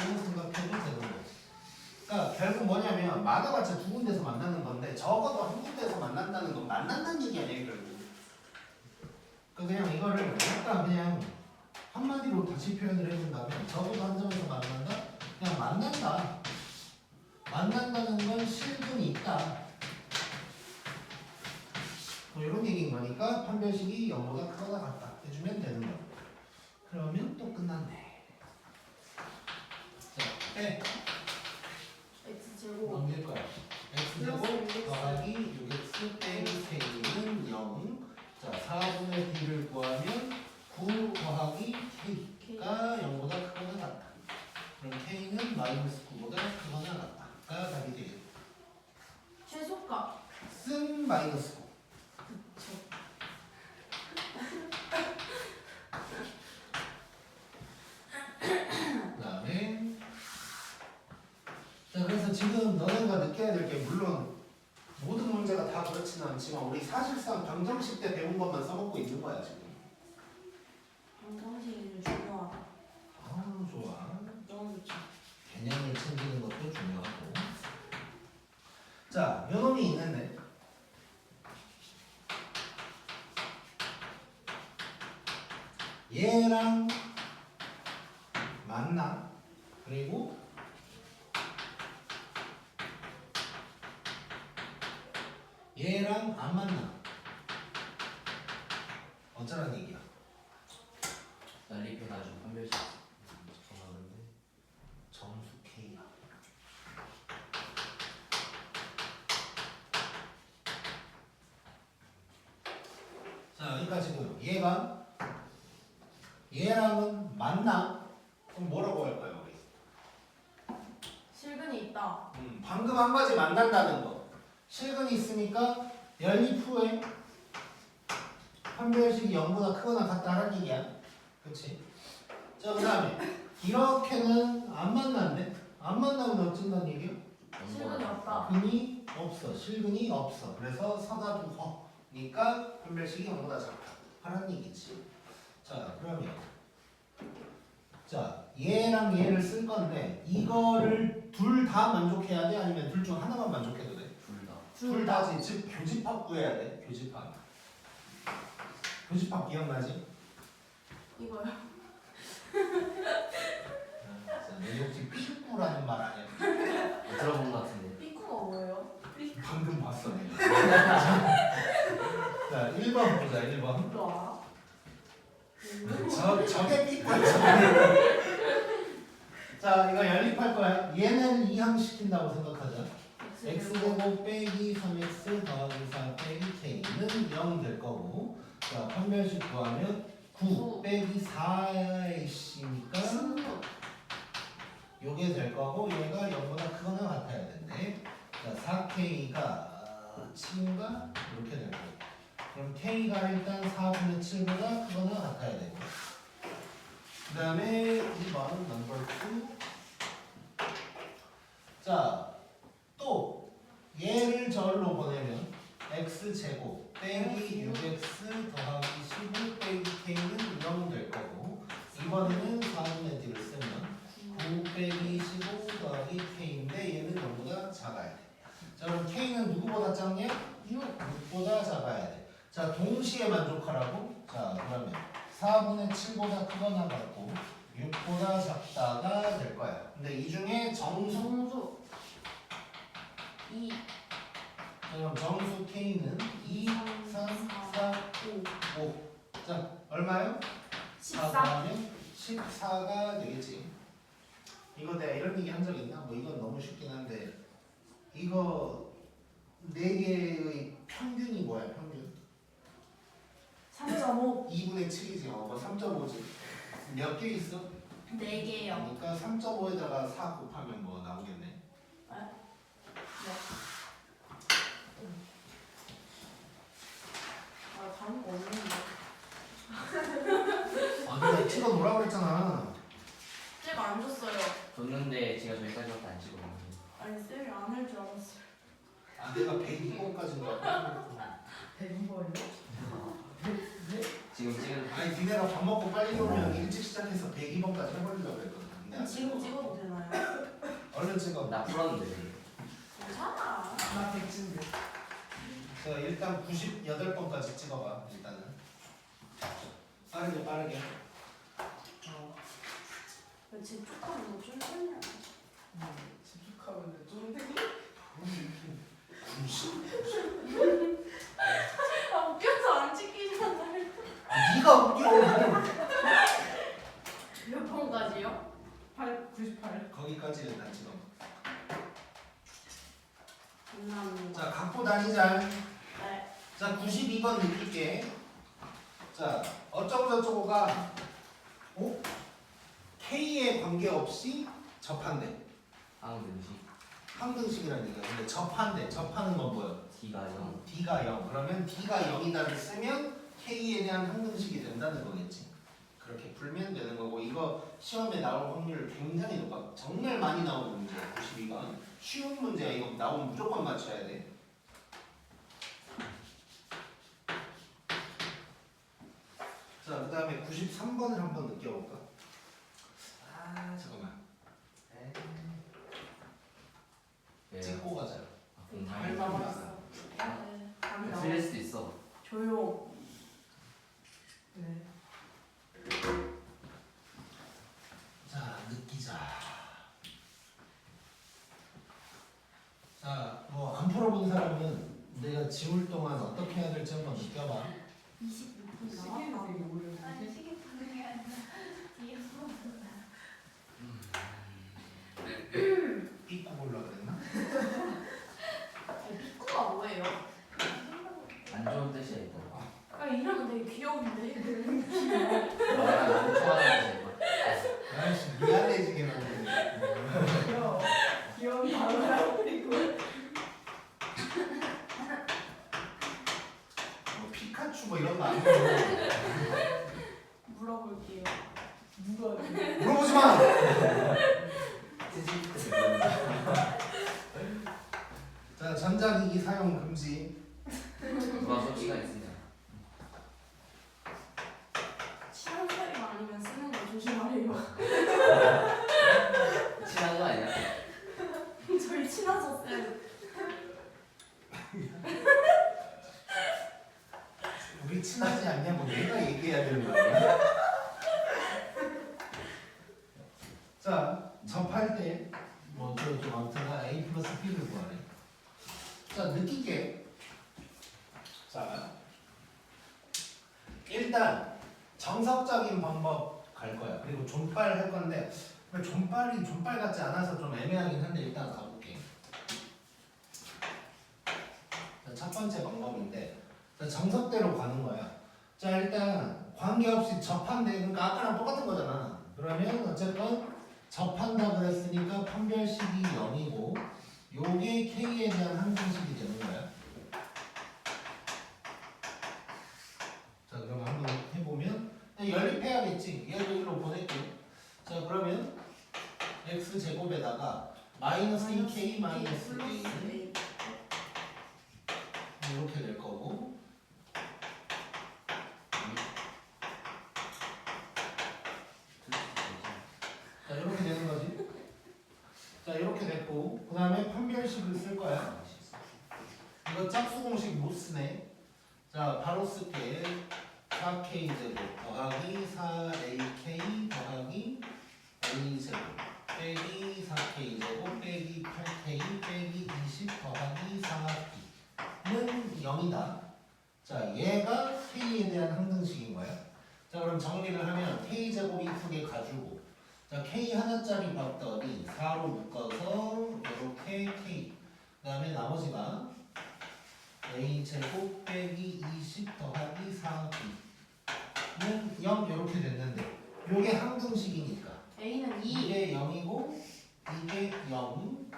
이런 생각해도 되는 거지. 그러니까 결국 뭐냐면 많아봤자 2군데서 만나는 건데 적어도 한 군데서 만난다는 건 만난다는 얘기 아니에요 결국. 그냥 이거를 약간 그냥 한마디로 다시 표현을 해준다면 적어도 한 점에서 만난다? 그냥 만난다. 만난다는 건 실근이 있다. 뭐 이런 얘기인 거니까 판별식이 0보다 크거나 같다 해주면 되는 거야. 그러면 또 끝났네. 자, 빼. x제곱 넘길 거야. x제곱 더하기 6x 빼기 k는 0. 자, 4분의 d를 구하면 9 더하기 k가 0보다 크거나 같다. 그럼 k는 마이너스 9보다 크거나 같다가 답이 되겠다. 최소값. 쓴 마이너스 9. 그 다음에 자 그래서 지금 너네가 느껴야 될 게 물론 모든 문제가 다 그렇지는 않지만 우리 사실상 방정식 때 배운 것만 써먹고 있는 거야 지금. 방정식이 중요하다. 아 좋아. 너무 좋죠. 개념을 챙기는 것도 중요하고. 자 요놈이 있는데 얘랑 만나. 그리고 얘랑 안 만나. 어쩌라는 얘기야? 난리펴가지고 판별식. 전화하는데 정수 K야. 자, 그러니까 지금 얘가 얘랑은 맞나? 그럼 뭐라고 할까요, 우리? 실근이 있다. 방금 한 가지 만난다는 거. 실근이 있으니까 연립 후에 판별식이 0보다 크거나 같다라는 얘기야. 그치? 자, 그 다음에 이렇게는 안 만난대? 안 만나면 어쩐다는 얘기야? 실근이 없다. 근이 없어. 실근이 없어. 그래서 서다도 허니까 판별식이 0보다 작다. 하라는 얘기지. 자, 그러면 자, 얘랑 얘를 쓸 건데 이거를 둘 다 만족해야 돼? 아니면 둘 중 하나만 만족해도 돼? 둘 다. 둘 다지. 즉 교집합 구해야 돼. 교집합. 교집합 기억나지? 이거요. 내 혹시 삐꾸라는 말 아니야? 들어본 것 같은데. 삐꾸가 뭐예요? 방금 봤어. 자, 1번 보자. 1번. 너 알아? 저게 삐꾸야. 자, 이거 연립할 거야. 얘는 이항시킨다고 생각하자. x제곱 빼기 3x 더하기 4 빼기 k는 0 될 거고, 자, 판별식 구하면 9 빼기 4x니까 요게 될 거고, 얘가 0보다 크거나 같아야 된대. 자, 4k가 7인가? 이렇게 될 거고. 그럼 k가 일단 4분의 7보다 크거나 같아야 되고. 그 다음에 2번 넘버 2. 자, 또 얘를 절로 보내면 x제곱 빼기 6x 더하기 15 빼기 k는 0 될 거고, 이번에는 4분의 d를 쓰면 9 빼기 15 더하기 k인데 얘는 0보다 작아야 돼. 자, 그럼 k는 누구보다 작냐? 6보다 작아야 돼. 자, 동시에 만족하라고? 자, 그러면 4분의 7보다 크거나 같고 6보다 작다가 될 거야. 근데 이 중에 정수 2, 그럼 정수 K는 2, 3, 4, 5. 자, 얼마요? 4 14. 더하면 14가 되겠지. 이거 내가 이런 얘기 한 적 있나? 뭐 이건 너무 쉽긴 한데, 이거 4개의 평균이 뭐야, 평균? 3.5. 2분의 7이지. 뭐 3.5지. 몇 개 있어? 4개요. 그러니까 3.5에다가 4 곱하면 뭐 나오겠네. 네. 아, 다른 거 없는데. 아, 내가 찍어 놓으라고 그랬잖아. 쟤가 안 줬어요. 줬는데 제가 저기까지밖에 안 찍었는데. 아니, 쌤이 안 할 줄 알았어요. 아, 내가 102번까지인가? 102번이요? 지금 찍은. 아니, 니네가 밥 먹고 빨리 오면 일찍 시작해서 102번까지 해버리려고 그랬거든. 근데 지금 찍어도 되나요? 얼른 찍어. 나 풀었는데. 괜찮아. 나 100진데. 자, 일단 98번까지 찍어봐. 일단은 빠르게. 왜 집중하면 뭐 쫄쫄냐. 집중하면 좀 되게. 아, 웃겨서 안 찍히잖아. 네가 웃겨. 몇 번까지요? 98. 거기까지 일단 찍어. 감사합니다. 자, 갖고 다니자. 네. 자, 92번 느낄게. 자, 어쩌고저쩌고가 K에 관계없이 접한대. 항등식. 항등식이라는 얘기야. 근데 접한대. 접하는 건 뭐야? D가 0. D가 0. 그러면 D가 0이다를 쓰면 K에 대한 항등식이 된다는 거겠지. 그렇게 풀면 되는 거고, 이거 시험에 나올 확률 굉장히 높아. 정말 많이 나오는 문제야. 92번. 쉬운 문제야. 이거 나오면 무조건 맞춰야 돼. 자, 그 다음에 93번을 한번 느껴볼까? 아, 잠깐만. 네. 찍고 가자. 아, 공부. 할 나 말이 봤어. 네. 감이 나와. 틀릴 수도 있어. 조용. 네. 자, 느끼자. 자, 뭐 안 풀어본 사람은 내가 지울 동안 어떻게 해야 될지 한번 느껴봐. 26. 시계는 되게 오래. 아니 시계 보는 게 아니라 뒤에서 삐꾸 보려고 그랬나? 피코가 뭐예요? 안 좋은 뜻이야 이거. 아 이름은 되게 귀여운데 너랑 안 좋아하는 뜻이야 이거. 아이씨 미안해지게 만드네. 귀여워. 귀여운 단어야. 그리고 뭐 피카츄 뭐 이런 거 아니고. 물어볼게요. 누가 물어보지 마. 찌질이 자 전자기기 사용 금지. 누가 소치가 있으냐. 친한 사이가 아니면 쓰는 거 조심하래요. 친한 거 아니야? 저희 친하셨어요. 우리 친하지 않냐고 내가 얘기해야 되는 거 아니야? 자 접할 때뭐좀 아무튼 A 플러스 B를 구하래. 자 느끼게. 자 일단 정석적인 방법 갈 거야. 그리고 존빨 할 건데 존빨이 존빨 같지 않아서 좀 애매하긴 한데 일단 가볼게. 자, 첫 번째 방법인데 자, 정석대로 가는 거야. 자 일단 관계없이 접한대. 그러니까 아까랑 똑같은 거잖아. 그러면 어쨌건 접한다 그랬으니까 판별식이 0이고 요게 K에 대한 항등식이 되는 거야. 자 그럼 한번 해보면 연립해야겠지. 얘를 여기로 보낼게. 자 그러면 x제곱에다가 마이너스 2k 마이너스 a 이렇게 될 거고 자 이렇게 되는 거지. 자 이렇게 됐고 그 다음에 판별식을 쓸 거야. 이거 짝수 공식 못 쓰네. 자 바로 쓸게. 4k 제곱 더하기 4ak 더하기 a 제곱 빼기 4k 제곱 빼기 8k 빼기 20 더하기 4b는 0이다. 자 얘가 k에 대한 항등식인 거야. 자 그럼 정리를 하면 k 제곱이 두 개 가지고 자 k 하나짜리 봤더니 4로 묶어서 이렇게 k 그 다음에 나머지가 a 제곱 빼기 20 더하기 4b는 0 이렇게 됐는데 요게 항등식이니까 A는 2. 이게 0이고 이게 0.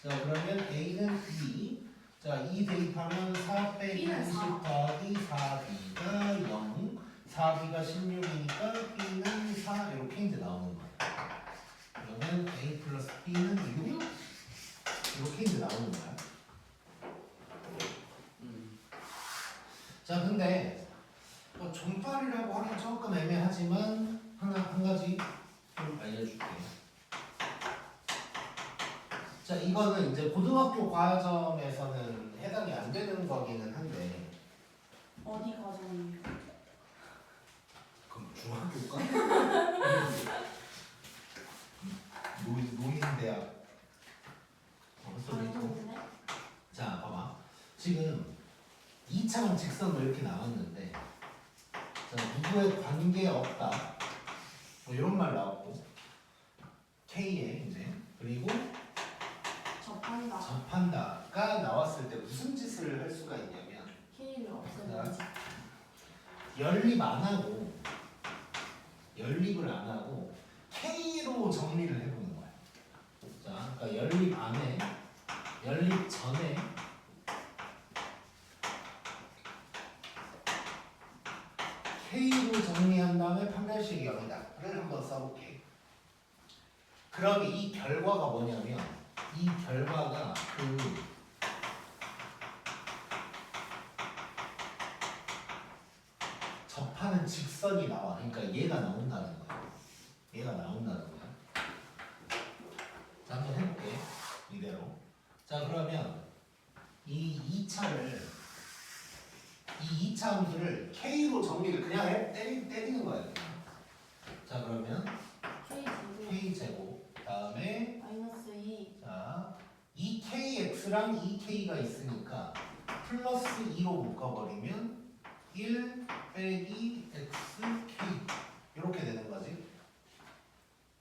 자 그러면 a는 2. 자 2 대입하면 4 빼기 B는 20 4. 더하기 4b가 0. 4b가 16이니까 b는 4 이렇게 이제 나오는 거야. 그러면 a 플러스 b는 6 이렇게 이제 나오는 거야. 자 근데 뭐 존빨이라고 하긴 조금 애매하지만 한 가지 좀 알려줄게. 자 이거는 이제 고등학교 과정에서는 해당이 안 되는 거기는 한데 어디 과정이에요? 그럼 중학교가? 노인대학 방송인데? 자 봐봐 지금 2차원 직선으로 이렇게 나왔는데 자 누구의 관계 없다 뭐 이런 말 나왔고 K에 이제 그리고 접한다. 접한다가 나왔을 때 무슨 짓을 할 수가 있냐면 K를 없애야지. 연립 안 하고 연립을 안 하고 K로 정리를 해보는 거야. 자 그러니까 연립 안에 연립 전에 K로 정리한 다음에 판별식이 0이다를 한번 써볼게. 그럼 이 결과가 뭐냐면 이 결과가 그 접하는 직선이 나와. 그러니까 얘가 나온다는 거야. 얘가 나온다는 거야. 자 한번 해볼게. 이대로. 자 그러면 이 2차를 이 2차 함수를 K로 정리를 그냥 때리는 거야. 자 그러면 K 제곱 K 제곱 다음에 마이너스 2. 자 2KX랑 2K가 있으니까 플러스 2로 묶어버리면 1 빼기 xk 이렇게 되는 거지.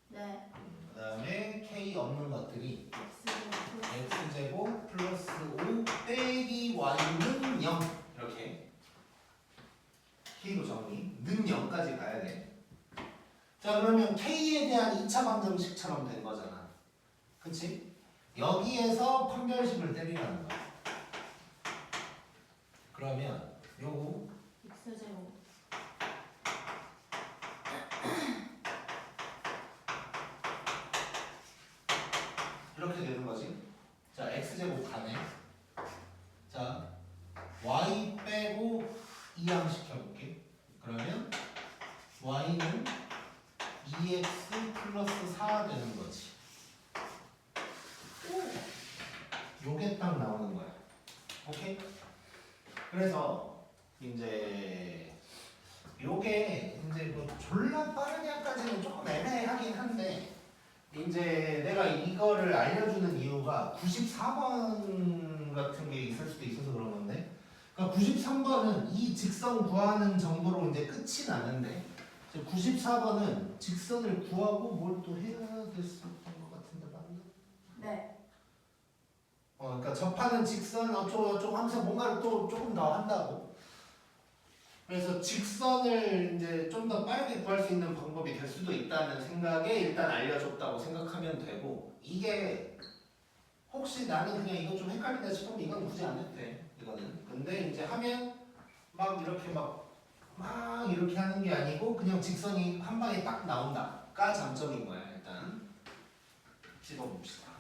네. 그 다음에 k 없는 것들이 X제곱 x제곱 플러스 5 빼기 y는 0 이렇게 k로 정리. 는 0까지 가야 돼. 자 그러면 k에 대한 2차 방정식처럼 된 거잖아. 그치? 여기에서 판별식을 때리라는 거야. 그러면 요거 X제곱 이렇게 되는 거지. 자 x제곱 가네. 자 y 빼고 이항 시켜볼게. 그러면 y는 2x 플러스 4 되는 거지. 요게 딱 나오는 거야. 오케이? 그래서 이제 요게 이제 뭐 졸라 빠르냐까지는 조금 애매하긴 한데 이제 내가 이거를 알려주는 이유가 94번 같은 게 있을 수도 있어서 그런 건데, 그러니까 93번은 이 직선 구하는 정도로 이제 끝이 나는데 94번은 직선을 구하고 뭘 또 해야 됐었던 것 같은데 맞나? 네. 그러니까 접하는 직선 어쩌고 하면서 뭔가를 또 조금 더 한다고. 그래서 직선을 이제 좀 더 빠르게 구할 수 있는 방법이 될 수도 있다는 생각에 일단 알려줬다고 생각하면 되고, 이게 혹시 나는 그냥 이거 좀 헷갈린다 싶으면 이건 굳이 안 해도 돼. 이거는. 근데 이제 하면 막 이렇게 막 이렇게 하는 게 아니고 그냥 직선이 한 방에 딱 나온다가 장점인 거야. 일단 찝어봅시다.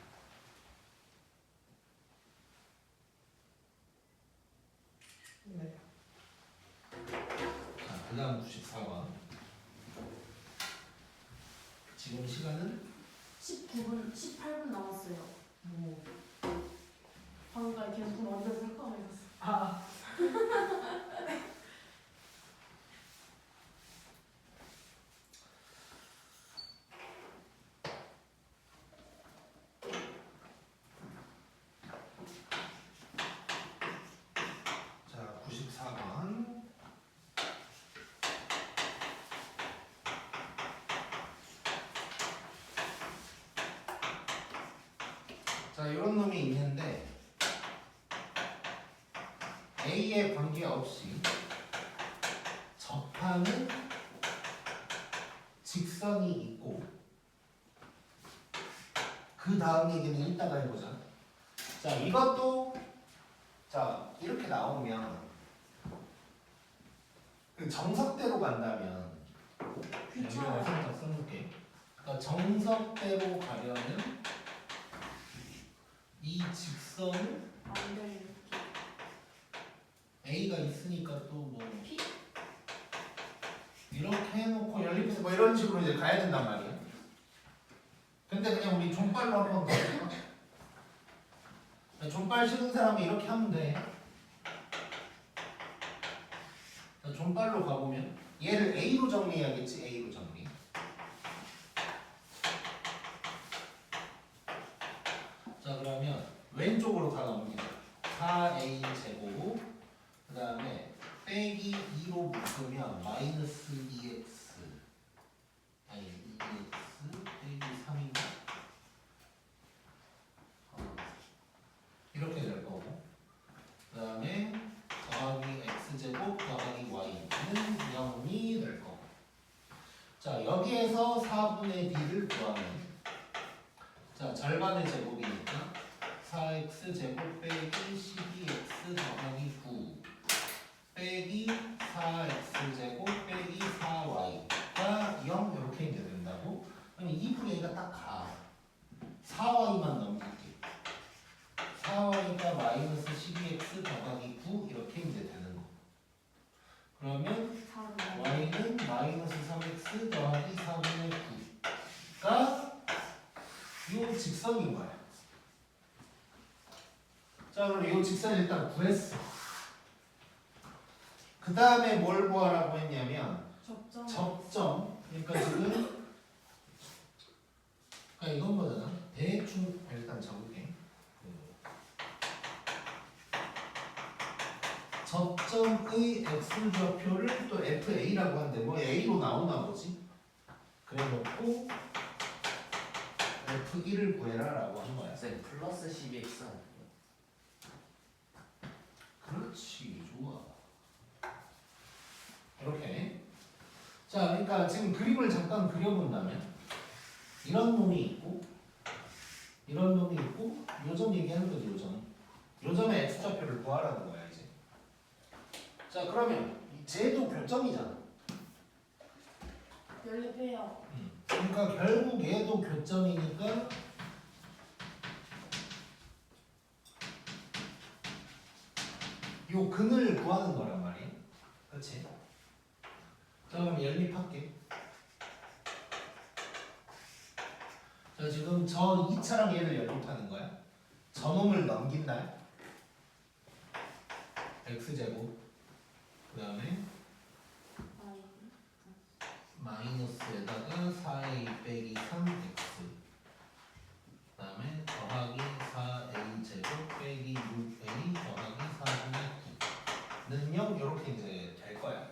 네. 자, 그 다음 94번. 지금 시간은 19분 18분 남았어요. 방금까지 계속 먼저 생각하고 있었어. 아. 자, 94번. 자, 이런 놈이 있는데 A에 관계없이 접하는 직선이 있고, 그 다음 얘기는 이따가 해보자. 자, 이것도 자 이렇게 나오면 그 정석대로 간다면, 귀찮아요. 살짝 써놓을게. 그러니까 정석대로 가려면 이 직선을 안 돼. A가 있으니까 또 뭐 P? 이렇게 해놓고 연립해서 뭐 이런 식으로 이제 가야 된단 말이야. 근데 그냥 우리 존발로 한번 가볼까? 존발 싫은 사람이 이렇게 하면 돼. 자, 존발로 가보면 얘를 A로 정리해야겠지. A로 정리. 자 그러면 왼쪽으로 다 넘기자. 4A 제곱 그 다음에 빼기 2로 묶으면 마이너스 2x 아니 2x 빼기 3인가? 이렇게 될 거고, 그 다음에 더하기 x제곱 더하기 y는 0이 될 거고. 자 여기에서 4분의 d를 구하면, 자 절반의 제곱이니까 4x 제곱 빼기 12x 더하기 9 빼기 4x 제곱 빼기 4y가 0 이렇게 이제 된다고. 그럼 2분의 2가 딱 가. 4y만 넘길게. 4y가 마이너스 12x 더하기 9 이렇게 이제 되는 거. 그러면 y는 마이너스 3x 더하기 4분의 9가 이 직선인 거야. 자 그럼 이 직선을 일단 구했어. 그 다음에 뭘 구하라고 했냐면 접점. 그러니까 지금 그러니까 이건 거잖아. 대충 일단 적을게. 접점 접점의 x좌표를 또 FA라고 하는데 뭐 A로 나오나 보지? 그래 놓고 F1을 구해라 라고 한 거야. 쌤 플러스 12x 아니에요? 그렇지, 좋아. 이렇게. 자, 그러니까 지금 그림을 잠깐 그려본다면 이런 놈이 있고 이런 놈이 있고 요점 얘기하는 거지, 요점. 요점의 x좌표를 구하라는 거야 이제. 자, 그러면 쟤도 교점이잖아. 연립해요. 그러니까 결국 얘도 교점이니까 요 근을 구하는 거란 말이야. 그렇지? 자, 그럼 연립할게. 자, 지금 저 2차랑 얘를 연립하는 거야. 저놈을 넘긴 날 x제곱 그 다음에 마이너스에다가 4a 빼기 3x 그 다음에 더하기 4a 제곱 빼기 6a 더하기 4분의 9는 0 이렇게 이제 될 거야.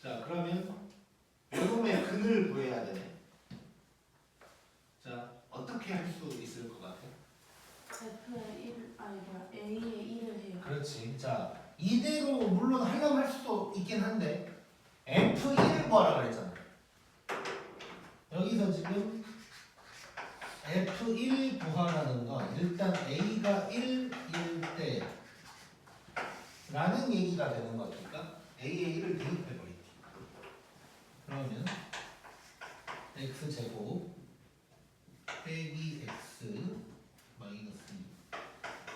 자, 그러면 요놈의 근을 구해야 되네. 자, 어떻게 할 수 있을 것 같아? F의 1 아니 뭐야 A의 1을 해요. 그렇지. 자, 이대로 물론 하려면 할 수도 있긴 한데 F1을 구하라 그랬잖아. 여기서 지금 F1 구하라는 건 일단 A가 1일 때 라는 얘기가 되는 거니까 A의 1을 대입해버리기. 그러면 X제곱 빼기 X 마이너스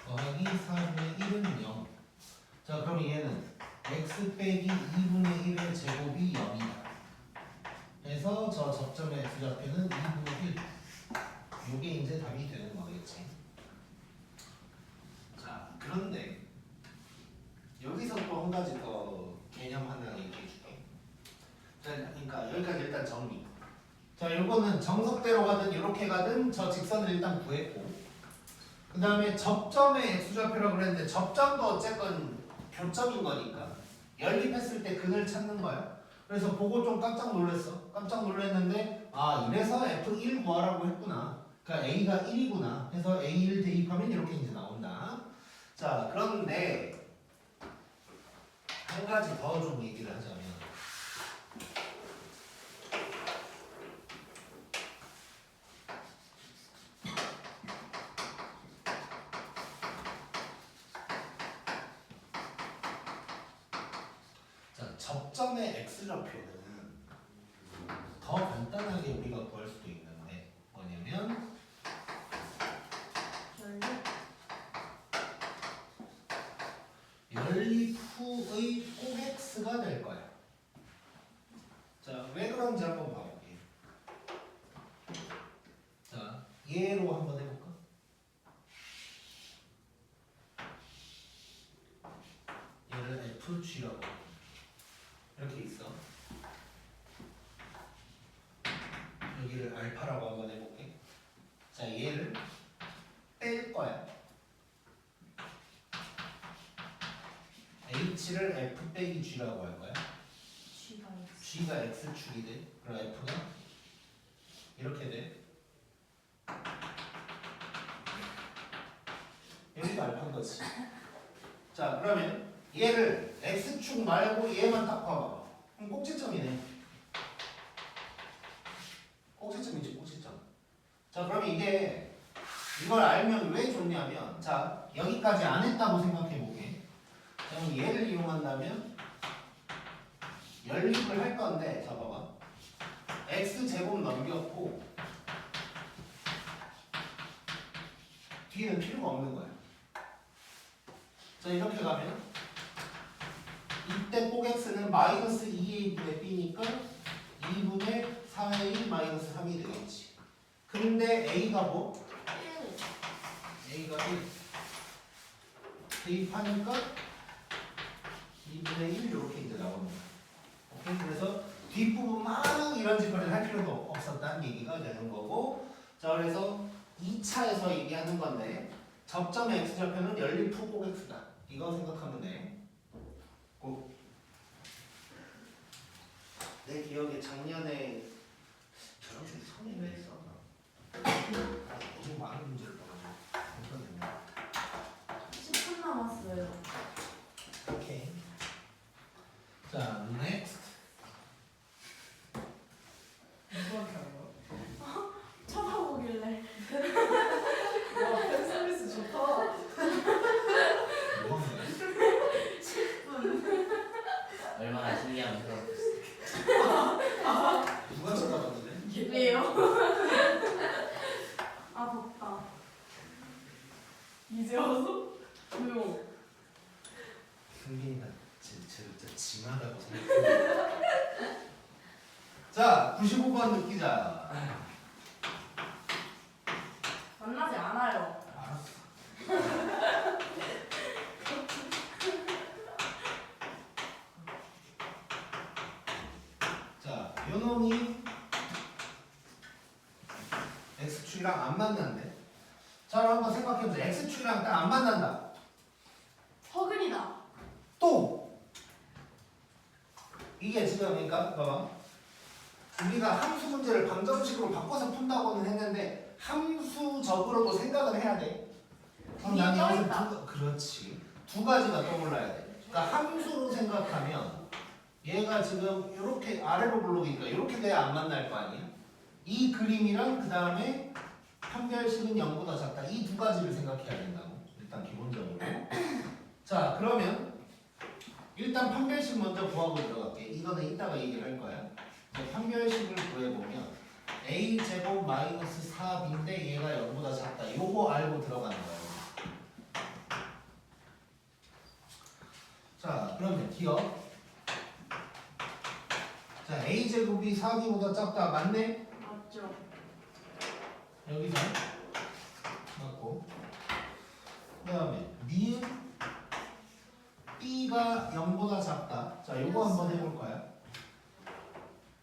더하기 4분의 1은 0. 자, 그럼 얘는 x 빼기 2분의 1의 제곱이 0이다. 해서 저 접점의 x좌표는 2분의 1. 요게 이제 답이 되는 거겠지. 자, 그런데 여기서 또 한 가지 더 개념 하나 얘기해 줄게. 자, 그러니까 여기까지 일단 정리. 자, 요거는 정석대로 가든 이렇게 가든 저 직선을 일단 구했고 그 다음에 접점의 x좌표라고 그랬는데 접점도 어쨌건 교점인 거니까 연립했을 때 근을 찾는 거야. 그래서 보고 좀 깜짝 놀랐어. 깜짝 놀랐는데 아, 이래서 F1 구하라고 했구나. 그러니까 A가 1이구나. 해서 A1 대입하면 이렇게 이제 나온다. 자, 그런데 한 가지 더 좀 얘기를 하자면 접점의 x좌표는 더 간단하게 우리가 구할 수도 있는데 뭐냐면 연립 후의 꼭 x가 될 거야. 자, 왜 그런지 한번 봐볼게. 자, 얘로 한번 해볼까? 얘를 fg라고 이렇게 있어. 여기를 알파라고 한번 해볼게. 자, 얘를 뺄 거야. h를 f 빼기 g라고 할 거야. g가 x축이 돼. 그럼 f가 이렇게 돼. 여기가 알파인 거지. 자, 그러면 얘를 x축 말고 얘만 딱 봐봐. 그럼 꼭지점이네. 꼭지점이지, 꼭지점. 자, 그러면 이게 이걸 알면 왜 좋냐면 자, 여기까지 안 했다고 생각해 보게. 그럼 얘를 이용한다면 연립을 할 건데 자, 봐봐. x제곱 넘겼고 뒤에는 필요가 없는 거야. 자, 이렇게 가면 이때 꼭 x는 마이너스 2a분의 b니까 2분의 4a 마이너스 3이 되겠지. 근데 a가 뭐? 1. a가 1. 대입하니까 2분의 1 이렇게 이제 나오는 거야. 오케이? 그래서 뒷부분 막 이런 짓거리를 할 필요도 없었다는 얘기가 되는 거고 자, 그래서 2차에서 얘기하는 건데 접점의 x좌표는 열린 푸고 x다. 이거 생각하면 돼. 꼭. 내 기억에 작년에 저런 식으로 성인을 했어. 너무 많은 문제를 봐가지고. 10분 남았어요. 오케이. 자, next. 누구한테 하는 거야? 쳐다보길래. 와, 팬 서비스 좋다. 이거는 10분. 얼마나 신기하면 누가 쳐다봤는데? 왜요? 아 덥다. 이제 와서? 왜요? 승빈이가 진짜 징하다고 생각해. 자, 95번 느끼자. 만나지 않아요. 알았어. 자, 요놈이 x축이랑 안 만난대. 자, 한번 생각해보자. x축이랑 딱 안 만난다. 허근이다. 또 이게 지금 그러니까 봐봐. 우리가 함수 문제를 방정식으로 바꿔서 푼다고는 했는데 함수적으로도 생각을 해야 돼. 그럼 난 떠 여기서 있다. 그렇지. 두 가지가 떠올라야 돼. 그러니까 함수로 생각하면 얘가 지금 이렇게 아래로 블록이니까 이렇게 돼야 안 만날 거 아니야? 이 그림이랑 그 다음에 판별식은 0보다 작다. 이 두 가지를 생각해야 된다고. 일단 기본적으로. 자, 그러면 일단 판별식 먼저 구하고 들어갈게. 이거는 이따가 얘기를 할 거야. 판별식을 구해보면 a제곱 마이너스 4b인데 얘가 0보다 작다. 요거 알고 들어가는 거야. 자, 그러면 기억. 자, a제곱이 4b보다 작다. 맞네? 맞죠? 여기서 맞고. 그 다음에 니은 b가 0보다 작다. 자, 요거 한번 해볼 거야.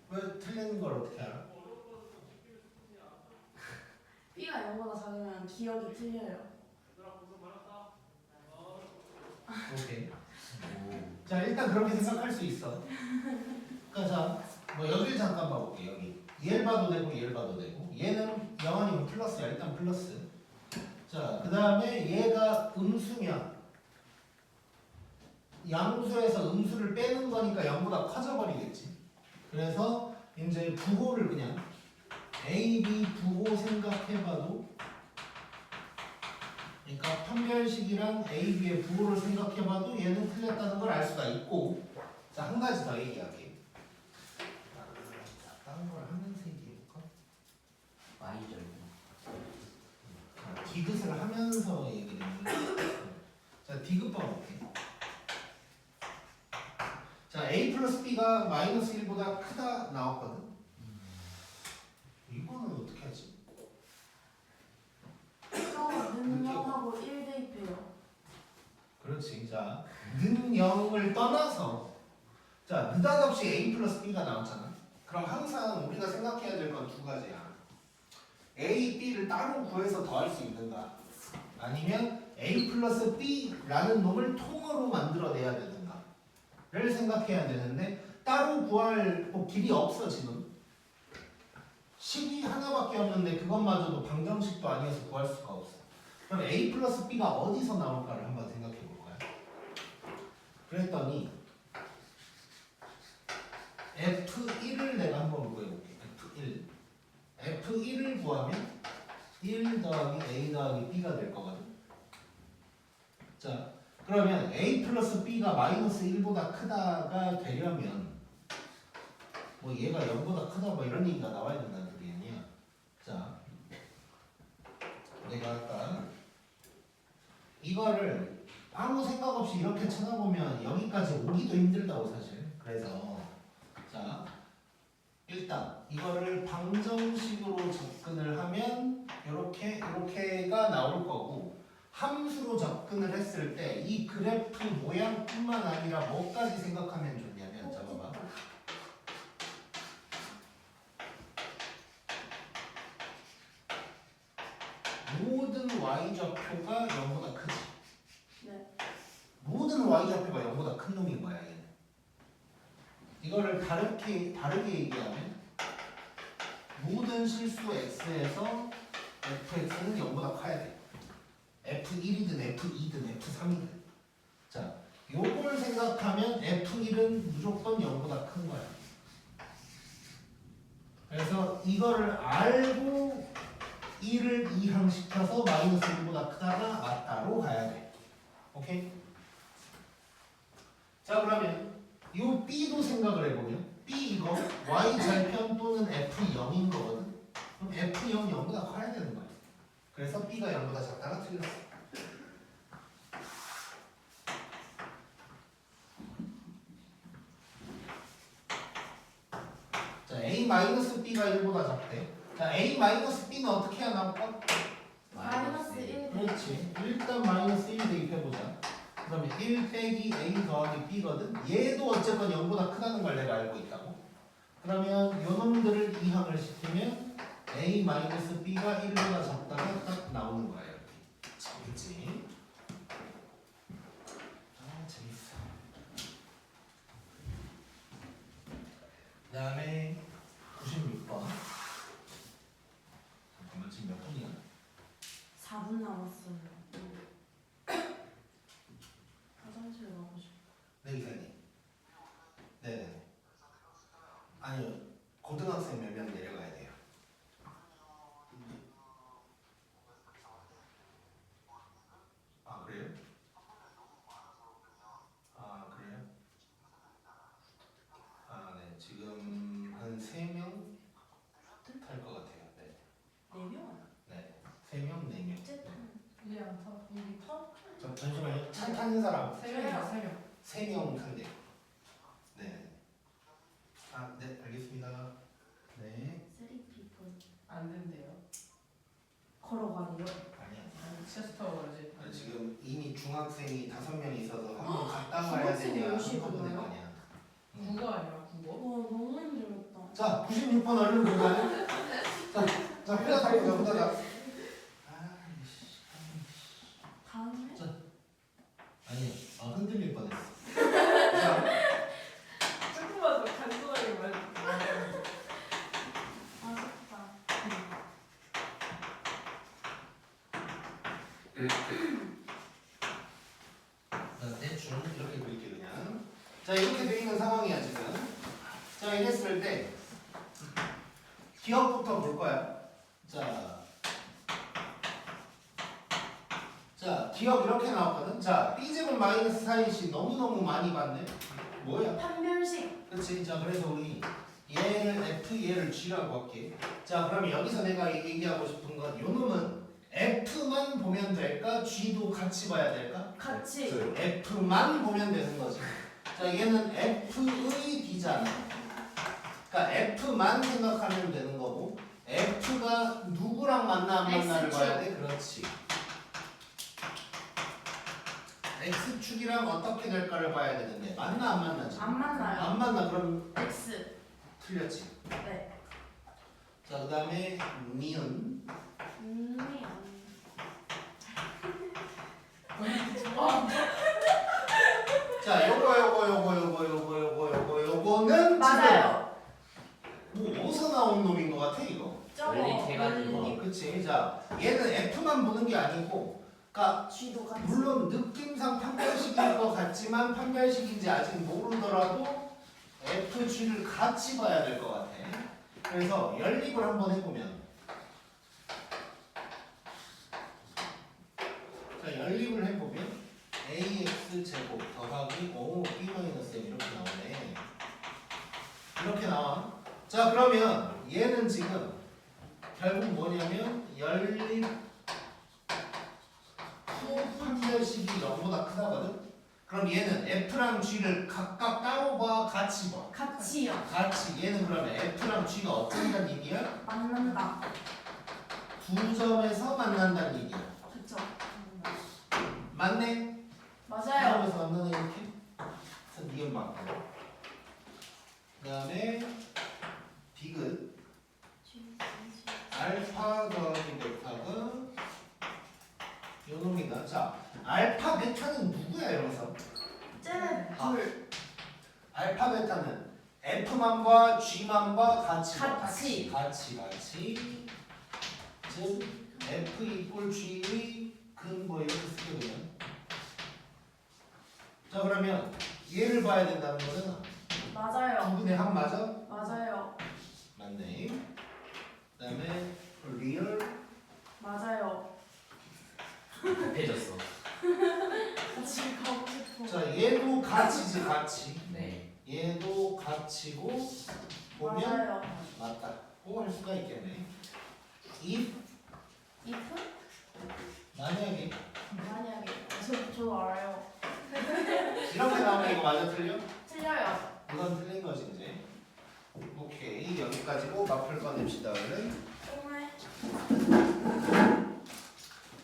왜 틀린 걸 어떻게 알아? B가 0보다 작으면 기억이 틀려요. 오케이. 자, 일단 그렇게 생각할 수 있어. 그러니까 자, 뭐 여기를 잠깐 봐볼게. 여기 얘를 봐도 되고 얘를 봐도 되고 얘는 0 아니면 플러스야. 일단 플러스. 자, 그 다음에 얘가 음수면 양수에서 음수를 빼는 거니까 0보다 커져버리겠지. 그래서 이제 부호를 그냥 A, B 부호 생각해봐도, 그러니까 판별식이랑 A, B의 부호를 생각해봐도 얘는 틀렸다는 걸 알 수가 있고. 자, 한 가지 더 얘기할게. 자, 다른 걸 하면서 얘기해볼까? 많이 절 디귿을 하면서 얘기를 했는데. 자, 디귿 봐볼게. 자, A 플러스 B가 마이너스 1보다 크다 나왔거든. 이거는 어떻게 하지? 는 0하고 1 대입해요. 그렇지. 자, 는 0을 떠나서, 자, 느닷없이 A 플러스 B가 나왔잖아. 그럼 항상 우리가 생각해야 될 건 두 가지야. A, B를 따로 구해서 더할 수 있는가? 아니면 A 플러스 B라는 놈을 통으로 만들어내야 되는가를 생각해야 되는데, 따로 구할 뭐 길이 없어 지금. 식이 하나밖에 없는데 그것마저도 방정식도 아니어서 구할 수가 없어. 그럼 A 플러스 B가 어디서 나올까를 한번 생각해 볼 거야. 그랬더니 F1을 내가 한번 구해볼게. F1. F1을 구하면 1 더하기 A 더하기 B가 될 거거든. 자, 그러면 A 플러스 B가 마이너스 1보다 크다가 되려면 뭐 얘가 0보다 크다 뭐 이런 얘기가 나와야 된다는 소리 아니야. 자, 내가 아까 이거를 아무 생각 없이 이렇게 쳐다보면 여기까지 오기도 힘들다고 사실. 그래서 자, 일단 이거를 방정식으로 접근을 하면 이렇게가 나올 거고, 함수로 접근을 했을 때 이 그래프 모양뿐만 아니라 뭐까지 생각하면 좋냐면, 자, 봐봐. 모든 y좌표가 0보다 크지. 네. 모든 y좌표가 0보다 큰 놈인 거야 얘는. 이거를 다르게 얘기하면 모든 실수 x에서 fx는 0보다 커야 돼. f1이든 f2든 f3이든. 자, 요걸 생각하면 f1은 무조건 0보다 큰 거야. 그래서 이거를 알고 1을 이항시켜서 마이너스 1보다 크다가 맞다로 가야 돼. 오케이? 자, 그러면 요 B도 생각을 해보면 B 이거 Y절편 또는 F0인 거거든. 그럼 F0이 0보다 커야 되는 거야. 그래서 B가 0보다 작다가 틀렸어. 자, A-B가 1보다 작대. 자, A-B는 어떻게 해야 나올까? 마이너스 1. 그렇지. 일단 마이너스 1 대입해보자. 그러면 1 빼기 A 더하기 B거든. 얘도 어쨌건 0보다 크다는 걸 내가 알고 있다고. 그러면 요 놈들을 이항을 시키면 A-B가 1보다 작다가 딱 나오는 거야. 이렇게. 재밌지? 아, 재밌어. 그 다음에 96번. 잠깐만, 지금 몇 분이야? 4분 남았어요. 화장실 가고 싶어. 네, 기사님. 네네. 아니요. 고등학생 몇 명 내려가야 돼요. 아, 그래요? 아, 그래요? 아, 네. 지금 한 3명 탈 것 같아요. 네. 4명? 네. 3명, 4명. 어쨌든. 이게 안 타. 이게 타? 잠시만요. 차 타는 사람 세 명이야, 3명. 3명 탄대요. 네. 아, 네. 알겠습니다. 네. 3 people. 안 된대요. 걸어가요? 아니야. 아니, 체스터 가지. 아, 지금 이미 중학생이 5명 있어서 한 번 갔다 중학생이 와야 되냐 열심히 한꺼번에 가나요? 아니야. 국어 아니라 국어? 와 너무 힘들었다. 자, 96번 얼른 볼까요? 자, 후다 보자, 후다다. 다음에? 아니야, 흔들릴 뻔했어. 자, 조금만 더 간단하게 말해줄게. 아쉽다. 대충 이렇게 그릴게 그냥. 자, 이렇게 돼 있는 상황이야 지금. 자, 이랬을 때 기억부터 볼 거야. 자, 기억 이렇게 나왔거든. 자, B제곱 마이너스 4AC 너무너무 많이 봤네. 뭐야? 판별식. 그렇지. 자, 그래서 우리 얘를 F, 얘를 G라고 할게. 자, 그러면 여기서 내가 얘기하고 싶은 건 요 놈은 F만 보면 될까? G도 같이 봐야 될까? 같이. F만 보면 되는 거지. 자, 얘는 F의 D잖아. 그러니까 F만 생각하면 되는 거고 F가 누구랑 만나 안 만나를 X축. 봐야 돼? 그렇지. X축이랑 어떻게 될까를 봐야 되는데 만나 안 만나지? 안 만나요. 안 만나. 그럼 X. 틀렸지. 네. 자, 그 다음에 니은. 자, 요거는 맞아요. 지금 뭐 어디서 나온 놈인 것 같아 이거. 저거. 원리 그치. 자, 얘는 F만 보는 게 아니고, 그러니까 G도 같이. 물론 느낌상 판별식일 것 같지만 판별식인지 아직 모르더라도 FG를 같이 봐야 될 것 같아. 그래서 연립을 한번 해보면, 자, 연립을 해보면 AX 제곱 더하기 5B-M 이렇게 나오네. 이렇게 나와. 자, 그러면 얘는 지금 결국 뭐냐면 연립 후 판별식이 0보다 크다거든. 그럼 얘는 F랑 G를 각각 따로 봐, 같이 봐. 같이요. 같이. 얘는 그러면 F랑 G가 어쩐다는 얘기야? 만난다. 두 점에서 만난다는 얘기야. 그쵸. 맞네? 맞아요. 점에서 만나는 이렇게. 그래서 니은 맞고. 그 다음에 디귿 알파 더하기 베타가 자, 알파 베타는 누구야 여기서? 쟤는 아. 둘. 알파 베타는 F만과 G만과 같이 같이. 즉 F 이꼴 G의 근뭐 이렇게 쓰게 되면 자 그러면 얘를 봐야 된다는 거는 맞아요. 2분의 합 맞아? 맞아요. 맞네. 그 다음에 real 맞아요. 급해졌어. 같이 가고 싶어. 자 얘도 가치지 가치 네. 얘도 가치고 보면 맞아요. 맞다고 할 수가 있겠네. if if? 만약에 만약에. 저 알아요. 이렇게 나오면 이거 맞아 틀려? 틀려요. 이건 틀린 거지 이제. 오케이 여기까지고 마플 꺼냅시다 얼른.